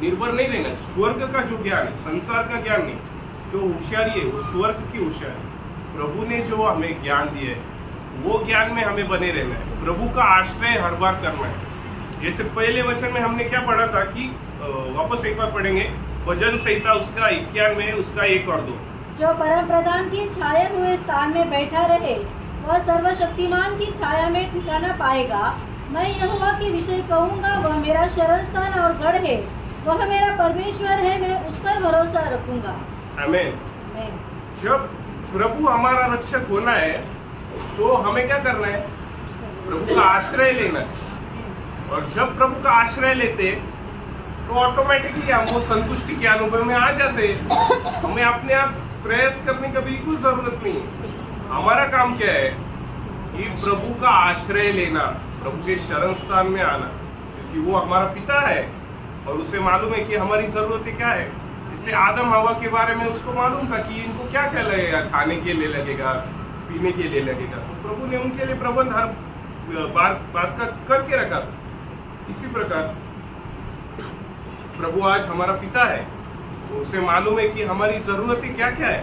निर्भर नहीं रहना। स्वर्ग का जो ज्ञान है, संसार का ज्ञान नहीं, जो होशियारी है वो स्वर्ग की होशियारी। प्रभु ने जो हमें ज्ञान दिया है वो ज्ञान में हमें बने रहना है, प्रभु का आश्रय हर बार करना है। जैसे पहले वचन में हमने क्या पढ़ा था कि वापस एक बार पढ़ेंगे, भजन संहिता उसका 91 उसका 1 और 2। जो परम प्रधान की छाया हुए स्थान में बैठा रहे, वह सर्वशक्तिमान की छाया में ठिकाना पाएगा। मैं यहोवा के विषय कहूँगा, वह मेरा शरण स्थान और गढ़ है, वह मेरा परमेश्वर है, मैं उस पर भरोसा रखूंगा। आमीन। जब प्रभु हमारा रक्षक होना है तो हमें क्या करना है? प्रभु का आश्रय लेना है। और जब प्रभु का आश्रय लेते तो ऑटोमेटिकली हम वो संतुष्टि के अनुभव में आ जाते हैं। हमें अपने आप प्रयास करने का बिल्कुल जरूरत नहीं है। हमारा काम क्या है कि प्रभु का आश्रय लेना, प्रभु के शरण स्थान में आना, क्योंकि वो हमारा पिता है और उसे मालूम है कि हमारी जरूरतें क्या है। जैसे आदम हवा के बारे में उसको मालूम था कि इनको क्या क्या लगेगा, खाने के लिए लगेगा, पीने के लिए लगेगा, तो प्रभु ने उनके लिए प्रबंध हर बात का करके रखा था। इसी प्रकार प्रभु आज हमारा पिता है, तो उसे मालूम है कि हमारी जरूरतें क्या क्या है।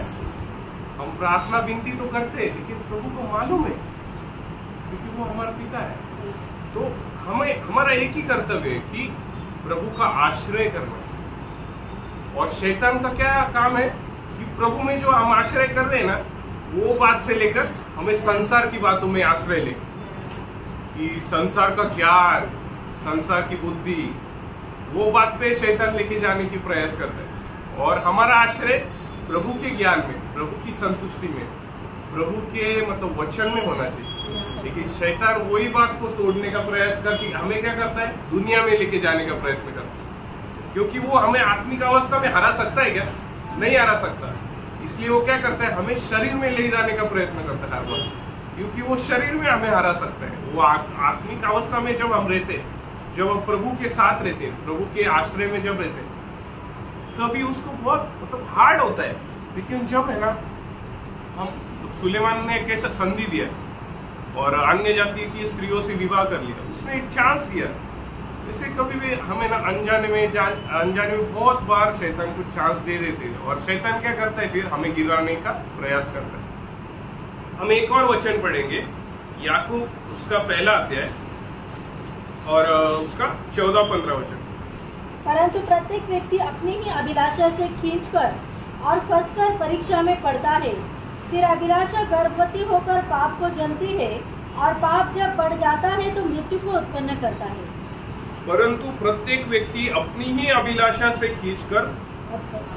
हम प्रार्थना विनती तो करते हैं लेकिन प्रभु को मालूम है क्योंकि वो हमारा पिता है। तो हमें हमारा एक ही कर्तव्य है कि प्रभु का आश्रय करना। और शैतान का क्या काम है कि प्रभु में जो हम आश्रय कर रहे हैं ना, वो बात से लेकर हमें संसार की बातों में आश्रय ले, कि संसार का ज्ञान, संसार की बुद्धि, वो बात पे शैतान लेके जाने की प्रयास करता है। और हमारा आश्रय प्रभु के ज्ञान में, प्रभु की संतुष्टि में, प्रभु के मतलब वचन में होना चाहिए। लेकिन शैतान वही बात को तोड़ने का प्रयास करके हमें क्या करता है? दुनिया में लेके जाने का प्रयत्न करता है। क्योंकि वो हमें आत्मिक अवस्था में हरा सकता है क्या? नहीं हरा सकता। इसलिए वो क्या करता है? हमें शरीर में ले जाने का प्रयत्न करता है हर बार, क्योंकि वो शरीर में हमें हरा सकता है। वो आत्मिक अवस्था में जब हम रहते, जब हम प्रभु के साथ रहते, प्रभु के आश्रय में जब रहते, तभी उसको बहुत मतलब हार्ड होता है। लेकिन जब है ना, हम सुलेमान ने कैसा संधि दिया और अन्य जाति की स्त्रियों से विवाह कर लिया, उसने एक चांस दिया। जैसे कभी भी हमें ना अनजाने में बहुत बार शैतान को चांस दे देते हैं, और शैतान क्या करता है? फिर हमें गिराने का प्रयास करता है। हम एक और वचन पढ़ेंगे, याकूब उसका पहला अध्याय और उसका 14-15 वचन। परंतु प्रत्येक व्यक्ति अपनी ही अभिलाषा से खींचकर और फंसकर परीक्षा में पड़ता है। फिर अभिलाषा गर्भवती होकर पाप को जनती है, और पाप जब बढ़ जाता है तो मृत्यु को उत्पन्न करता है। परंतु प्रत्येक व्यक्ति अपनी ही अभिलाषा से खींचकर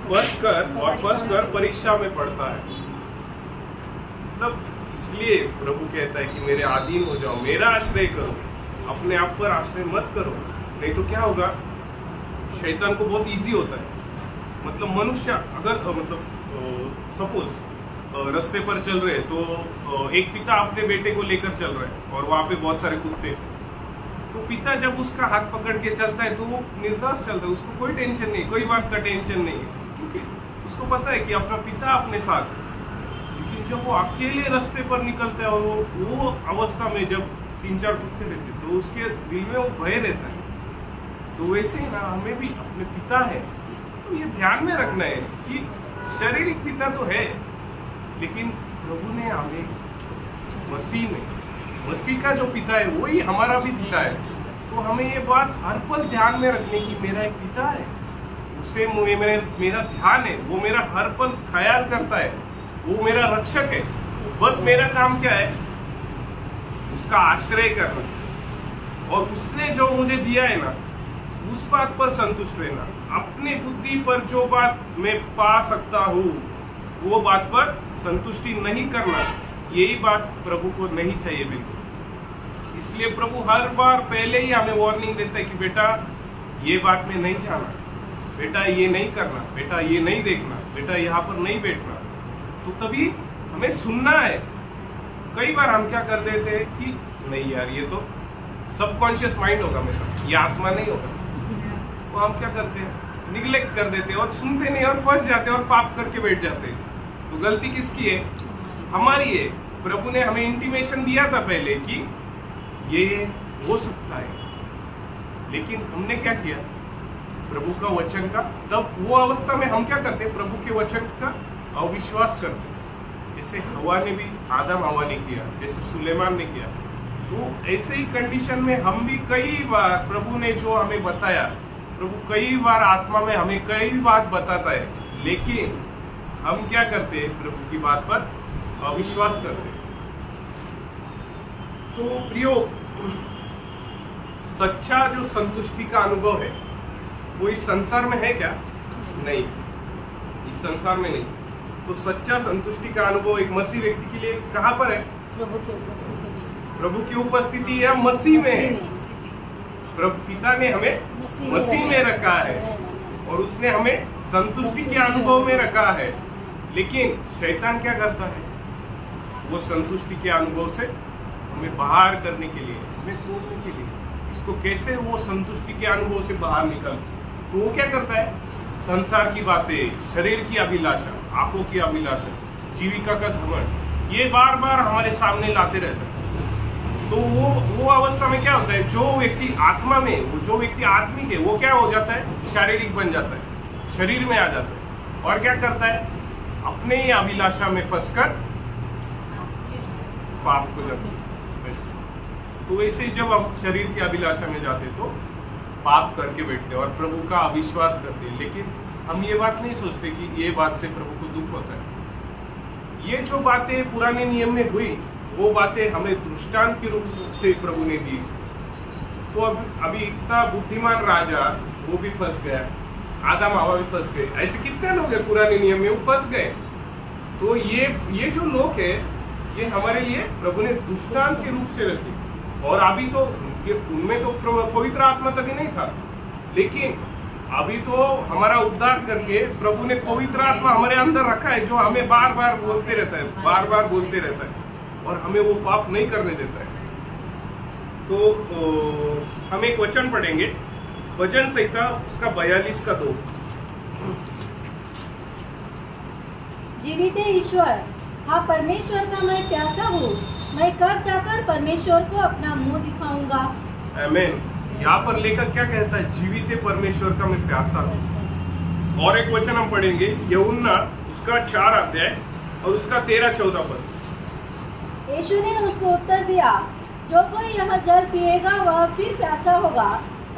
फंसकर परीक्षा में पड़ता है। मतलब इसलिए प्रभु कहता है कि मेरे अधीन हो जाओ, मेरा आश्रय करो, अपने आप पर आश्रय मत करो। नहीं तो क्या होगा? शैतान को बहुत इजी होता है। मतलब मनुष्य अगर मतलब सपोज रास्ते पर चल रहे तो एक पिता अपने बेटे को लेकर चल रहा है और वहां पे बहुत सारे कुत्ते, तो पिता जब उसका हाथ पकड़ के चलता है तो वो निर्दोष चलता है, उसको कोई टेंशन नहीं, कोई बात का टेंशन नहीं है, क्योंकि उसको पता है कि अपना पिता अपने साथ है। लेकिन जब वो अकेले रास्ते पर निकलता है और वो अवस्था में जब 3-4 कुत्ते रहते तो उसके दिल में वो भय रहता है। तो वैसे ही ना हमें भी अपने पिता है तो ये ध्यान में रखना है कि शारीरिक पिता तो है, लेकिन प्रभु ने हमें मसीह का जो पिता है वही हमारा भी पिता है। तो हमें ये बात हर पल ध्यान में रखने की मेरा एक पिता है, उसे मेरा ध्यान है, वो मेरा हर पल ख्याल करता है, वो मेरा रक्षक है। बस मेरा काम क्या है? उसका आश्रय करना, और उसने जो मुझे दिया है ना उस बात पर संतुष्ट रहना। अपने बुद्धि पर जो बात मैं पा सकता हूँ वो बात पर संतुष्टि नहीं करना, यही बात प्रभु को नहीं चाहिए बिल्कुल। इसलिए प्रभु हर बार पहले ही हमें वार्निंग देता है कि बेटा ये बात में नहीं जाना, बेटा ये नहीं करना, बेटा ये नहीं देखना, बेटा यहाँ पर नहीं बैठना। तो तभी हमें सुनना है। कई बार हम क्या कर देते हैं कि नहीं यार ये तो सबकॉन्शियस माइंड होगा मेरा, ये आत्मा नहीं होगा। तो हम क्या करते हैं? निग्लेक्ट कर देते हैं और सुनते नहीं और फंस जाते हैं और पाप करके बैठ जाते हैं। तो गलती किसकी है? हमारी है। प्रभु ने हमें इंटीमेशन दिया था पहले कि ये हो सकता है, लेकिन हमने क्या किया? प्रभु का वचन का, तब वो अवस्था में हम क्या करते हैं? प्रभु के वचन का अविश्वास करते हैं। जैसे हवा ने भी, आदम हवा ने किया, जैसे सुलेमान ने किया। तो ऐसे ही कंडीशन में हम भी कई बार प्रभु ने जो हमें बताया, प्रभु कई बार आत्मा में हमें कई बात बताता है, लेकिन हम क्या करते हैं? प्रभु की बात पर अविश्वास करते हैं। तो प्रियो, सच्चा जो संतुष्टि का अनुभव है वो इस संसार में है क्या? नहीं। इस संसार में नहीं। तो सच्चा संतुष्टि का अनुभव एक मसीह व्यक्ति के लिए कहाँ पर है? प्रभु की उपस्थिति में। प्रभु की उपस्थिति या मसीह में है। प्रभु पिता ने हमें मसीह में रखा है और उसने हमें संतुष्टि के अनुभव में रखा है। लेकिन शैतान क्या करता है? वो संतुष्टि के अनुभव से हमें बाहर करने के लिए, हमें तोड़ने के लिए, इसको कैसे वो संतुष्टि के अनुभव से बाहर निकल, तो वो क्या करता है? संसार की बातें, शरीर की अभिलाषा, आंखों की अभिलाषा, जीविका का घमंड, ये बार बार हमारे सामने लाते रहता है। तो वो अवस्था में क्या होता है? जो व्यक्ति आत्मा में, वो जो व्यक्ति आत्मिक है, वो क्या हो जाता है? शारीरिक बन जाता है, शरीर में आ जाता है और क्या करता है? अपने ही अभिलाषा में फंसकर पाप को जाते हैं। तो वैसे ही जब हम शरीर की अभिलाषा में जाते तो पाप करके बैठते और प्रभु का अविश्वास करते। लेकिन हम ये बात नहीं सोचते कि ये बात से प्रभु को दुख होता है। ये जो बातें पुराने नियम में हुई, वो बातें हमें दृष्टांत के रूप से प्रभु ने दी। तो अभी इतना बुद्धिमान राजा वो भी फंस गया, आदम हवा भी फंस गए। ऐसे कितने लोग हैं पुराने नियम में, वो फंस गए। तो ये जो लोग है, ये हमारे लिए प्रभु ने दृष्टांत के रूप से रखे। और अभी तो उनमें तो पवित्र आत्मा तभी नहीं था, लेकिन अभी तो हमारा उद्धार करके प्रभु ने पवित्र आत्मा हमारे अंदर रखा है, जो हमें बार बार बोलते रहता है, बार बार बोलते रहता है और हमें वो पाप नहीं करने देता है। तो हम एक वचन पढ़ेंगे, भजन संहिता उसका 42 का 2। जीवित ईश्वर, हाँ परमेश्वर का मैं प्यासा हूँ, मैं कब जाकर परमेश्वर को अपना मुंह दिखाऊंगा। आमीन। यहाँ पर लेखक क्या कहता है? जीवित परमेश्वर का मैं प्यासा हूँ। और एक वचन हम पढ़ेंगे, यूहन्ना उसका 4 अध्याय और उसका 13-14 पद। यीशु ने उसको उत्तर दिया, जो कोई यह जल पिएगा वह फिर प्यासा होगा,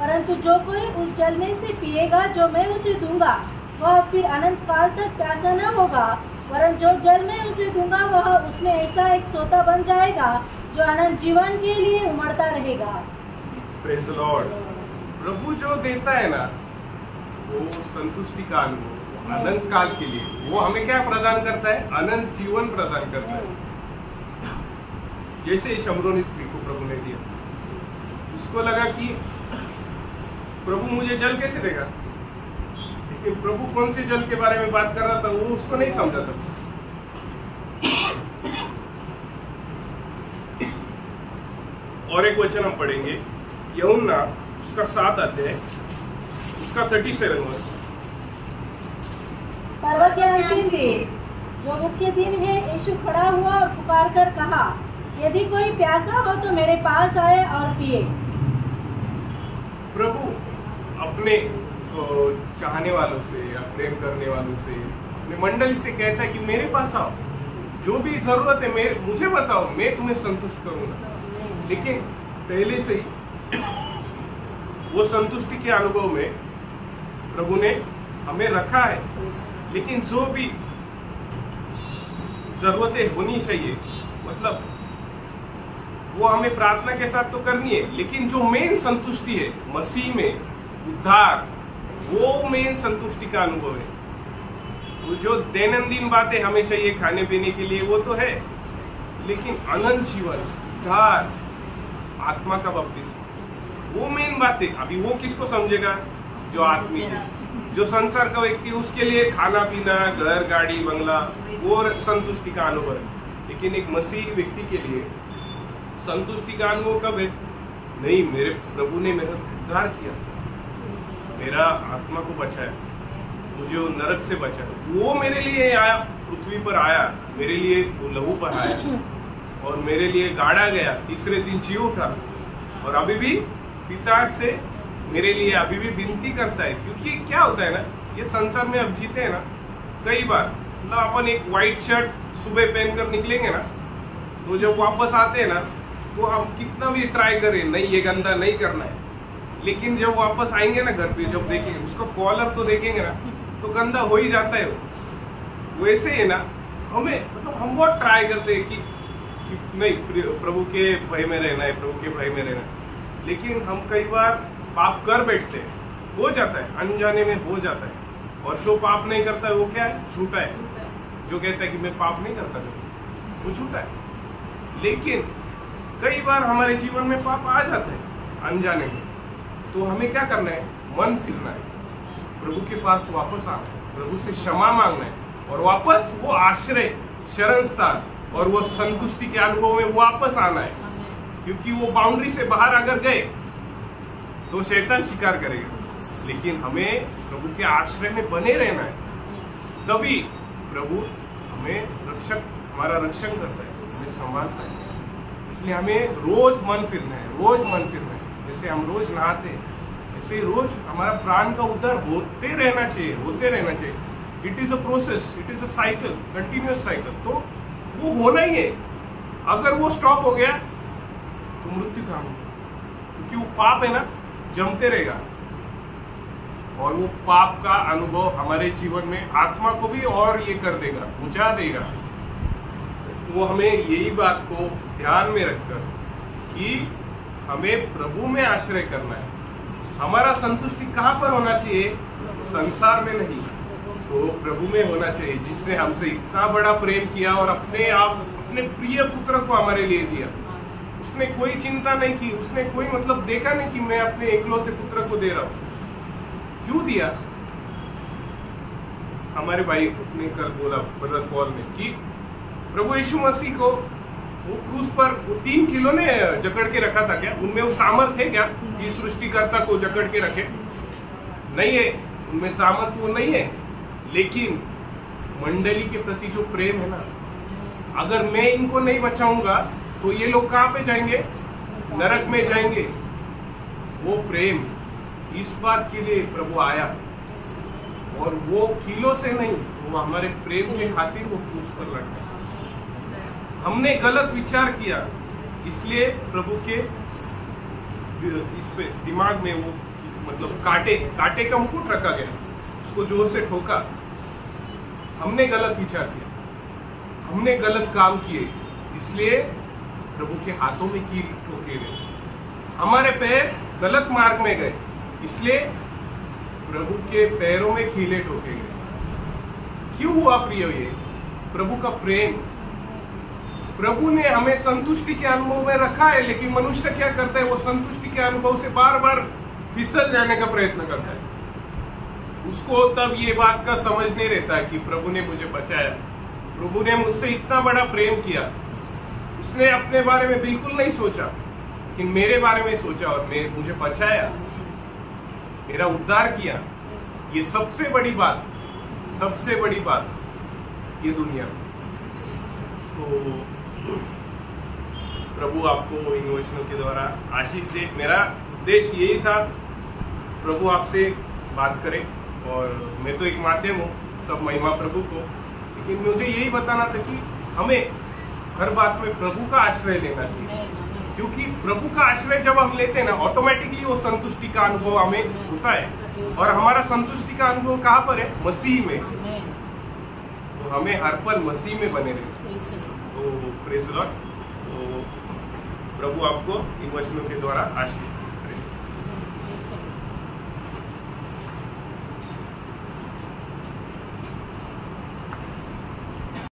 परंतु जो कोई उस जल में से पिएगा जो मैं उसे दूंगा, वह फिर अनंत काल तक प्यासा न होगा, वरन जो जल मैं उसे दूंगा वह उसमें ऐसा एक सोता बन जाएगा जो अनंत जीवन के लिए उमड़ता रहेगा। Praise the Lord. प्रभु जो देता है ना, वो संतुष्टि का अनुभव अनंत काल के लिए, वो हमें क्या प्रदान करता है? अनंत जीवन प्रदान करता है। जैसे शमरोनी स्त्री को प्रभु ने दिया, उसको लगा कि प्रभु मुझे जल कैसे देगा, लेकिन प्रभु कौन से जल के बारे में बात कर रहा था वो उसको नहीं समझा था। और एक वचन हम पढ़ेंगे, यूहन्ना उसका 7 अध्याय उसका 37 वर्ष। पर्व के अंतिम दिन, जो मुख्य दिन है, यीशु खड़ा हुआ और पुकार कर कहा, यदि कोई प्यासा हो तो मेरे पास आए और पिए। प्रभु अपने चाहने वालों से या प्रेम करने वालों से, अपने मंडली से कहता है कि मेरे पास आओ, जो भी जरूरत है मुझे बताओ, मैं तुम्हें संतुष्ट करूंगा। लेकिन पहले से ही वो संतुष्टि के अनुभव में प्रभु ने हमें रखा है। लेकिन जो भी जरूरतें होनी चाहिए, मतलब वो हमें प्रार्थना के साथ तो करनी है, लेकिन जो मेन संतुष्टि है मसीह में उद्धार, वो मेन संतुष्टि का अनुभव है। वो जो दैनंदिन बातें हमें चाहिए खाने पीने के लिए वो तो है, लेकिन अनंत जीवन, उद्धार, आत्मा का बपतिस्मा, वो मेन बातें। अभी वो किसको समझेगा? जो आत्मिक है, जो संसार का व्यक्ति, उसके लिए खाना पीना, घर, गाड़ी, बंगला, वो संतुष्टि का अनुभव है। लेकिन एक मसीह व्यक्ति के लिए संतुष्टि का अनुभव कब है? नहीं, मेरे प्रभु ने मेरा उद्धार किया, मेरा आत्मा को बचाया, मुझे वो नरक से बचाया, वो मेरे लिए आया, पृथ्वी पर आया, मेरे लिए वो लहू पर आया और मेरे लिए गाड़ा गया, तीसरे दिन जी उठा और अभी भी पिता से मेरे लिए अभी भी विनती करता है। क्योंकि क्या होता है ना, ये संसार में अब जीते हैं ना, कई बार मतलब अपन एक व्हाइट शर्ट सुबह पहनकर निकलेंगे ना, तो जब वापस आते हैं ना, तो हम कितना भी ट्राई करें, नहीं ये गंदा नहीं करना है, लेकिन जब वापस आएंगे ना घर पे, जब देखेंगे उसका कॉलर तो देखेंगे ना, तो गंदा हो ही जाता है वो। वैसे ही ना हमें, मतलब हम बहुत ट्राई करते हैं कि नहीं प्रभु के भय में रहना है, प्रभु के भय में रहना है, लेकिन हम कई बार पाप कर बैठते हैं, हो जाता है, अनजाने में हो जाता है। और जो पाप नहीं करता है वो क्या है? झूठा है। जो कहता है कि मैं पाप नहीं करता वो झूठा है। लेकिन कई बार हमारे जीवन में पाप आ जाते हैं अनजाने में, तो हमें क्या करना है? मन फिरना है, प्रभु के पास वापस आना है, प्रभु से क्षमा मांगना है और वापस वो आश्रय, शरण स्थान और वो संतुष्टि के अनुभव में वापस आना है। क्योंकि वो बाउंड्री से बाहर अगर गए तो शैतान शिकार करेगा, लेकिन हमें प्रभु के आश्रय में बने रहना है, तभी प्रभु हमें हमारा रक्षण करता है, हमें संभालता है। इसलिए हमें रोज मन फिरना है, रोज मन फिरना है। जैसे हम रोज नहाते हैं, ऐसे रोज हमारा प्राण का उद्धार होते रहना चाहिए। It is a process, it is a cycle, continuous cycle. तो वो होना ही है। अगर वो स्टॉप हो गया तो मृत्यु का होगा, क्योंकि वो पाप है ना, जमते रहेगा और वो पाप का अनुभव हमारे जीवन में आत्मा को भी और ये कर देगा, बुझा देगा। वो हमें यही बात को ध्यान में रखकर कि हमें प्रभु में आश्रय करना है। हमारा संतुष्टि कहाँ पर होना चाहिए? संसार में नहीं, तो प्रभु में होना चाहिए, जिसने हमसे इतना बड़ा प्रेम किया और अपने प्रिय पुत्र को हमारे लिए दिया। उसने कोई चिंता नहीं की, उसने कोई मतलब देखा नहीं कि मैं अपने एकलौते पुत्र को दे रहा हूं। क्यों दिया? हमारे भाई ने कल बोला, ब्रदर पॉल ने, कि प्रभु यीशु मसीह को वो क्रूस पर 3 किलो ने जकड़ के रखा था क्या? उनमें वो सामर्थ है क्या कि सृष्टिकर्ता को जकड़ के रखे? नहीं है, उनमें सामर्थ वो नहीं है। लेकिन मंडली के प्रति जो प्रेम है ना, अगर मैं इनको नहीं बचाऊंगा तो ये लोग कहाँ पे जाएंगे? नरक में जाएंगे। वो प्रेम, इस बात के लिए प्रभु आया, और वो किलो से नहीं, वो हमारे प्रेम के खातिर वो क्रूस पर लड़ा। हमने गलत विचार किया, इसलिए प्रभु के इस पे दिमाग में वो मतलब कांटे का मुकुट रखा गया, उसको जोर से ठोका। हमने गलत विचार किया, हमने गलत काम किए, इसलिए प्रभु के हाथों में कील ठोके गए। हमारे पैर गलत मार्ग में गए, इसलिए प्रभु के पैरों में कीले ठोके गए। क्यों हुआ प्रिय? ये प्रभु का प्रेम। प्रभु ने हमें संतुष्टि के अनुभव में रखा है, लेकिन मनुष्य क्या करता है? वो संतुष्टि के अनुभव से बार बार फिसल जाने का प्रयत्न करता है। उसको तब ये बात का समझ नहीं रहता है कि प्रभु ने मुझे बचाया, प्रभु ने मुझसे इतना बड़ा प्रेम किया। उसने अपने बारे में बिल्कुल नहीं सोचा, कि मेरे बारे में सोचा और मुझे बचाया, मेरा उद्धार किया। ये सबसे बड़ी बात ये दुनिया में। तो प्रभु आपको इन वचनों के द्वारा आशीष दे। मेरा उद्देश्य यही था, प्रभु आपसे बात करे, और मैं तो एक माध्यम हूँ, सब महिमा प्रभु को। लेकिन मुझे यही बताना था कि हमें हर बात में प्रभु का आश्रय लेना चाहिए, क्योंकि प्रभु का आश्रय जब हम लेते हैं ना, ऑटोमेटिकली वो संतुष्टि का अनुभव हमें होता है। और हमारा संतुष्टि का अनुभव कहाँ पर है? मसीह में। तो हमें हर पल मसीह में बने रहना। तो प्रेज़ द लॉर्ड। तो प्रभु आपको इन वचनों के द्वारा आशीष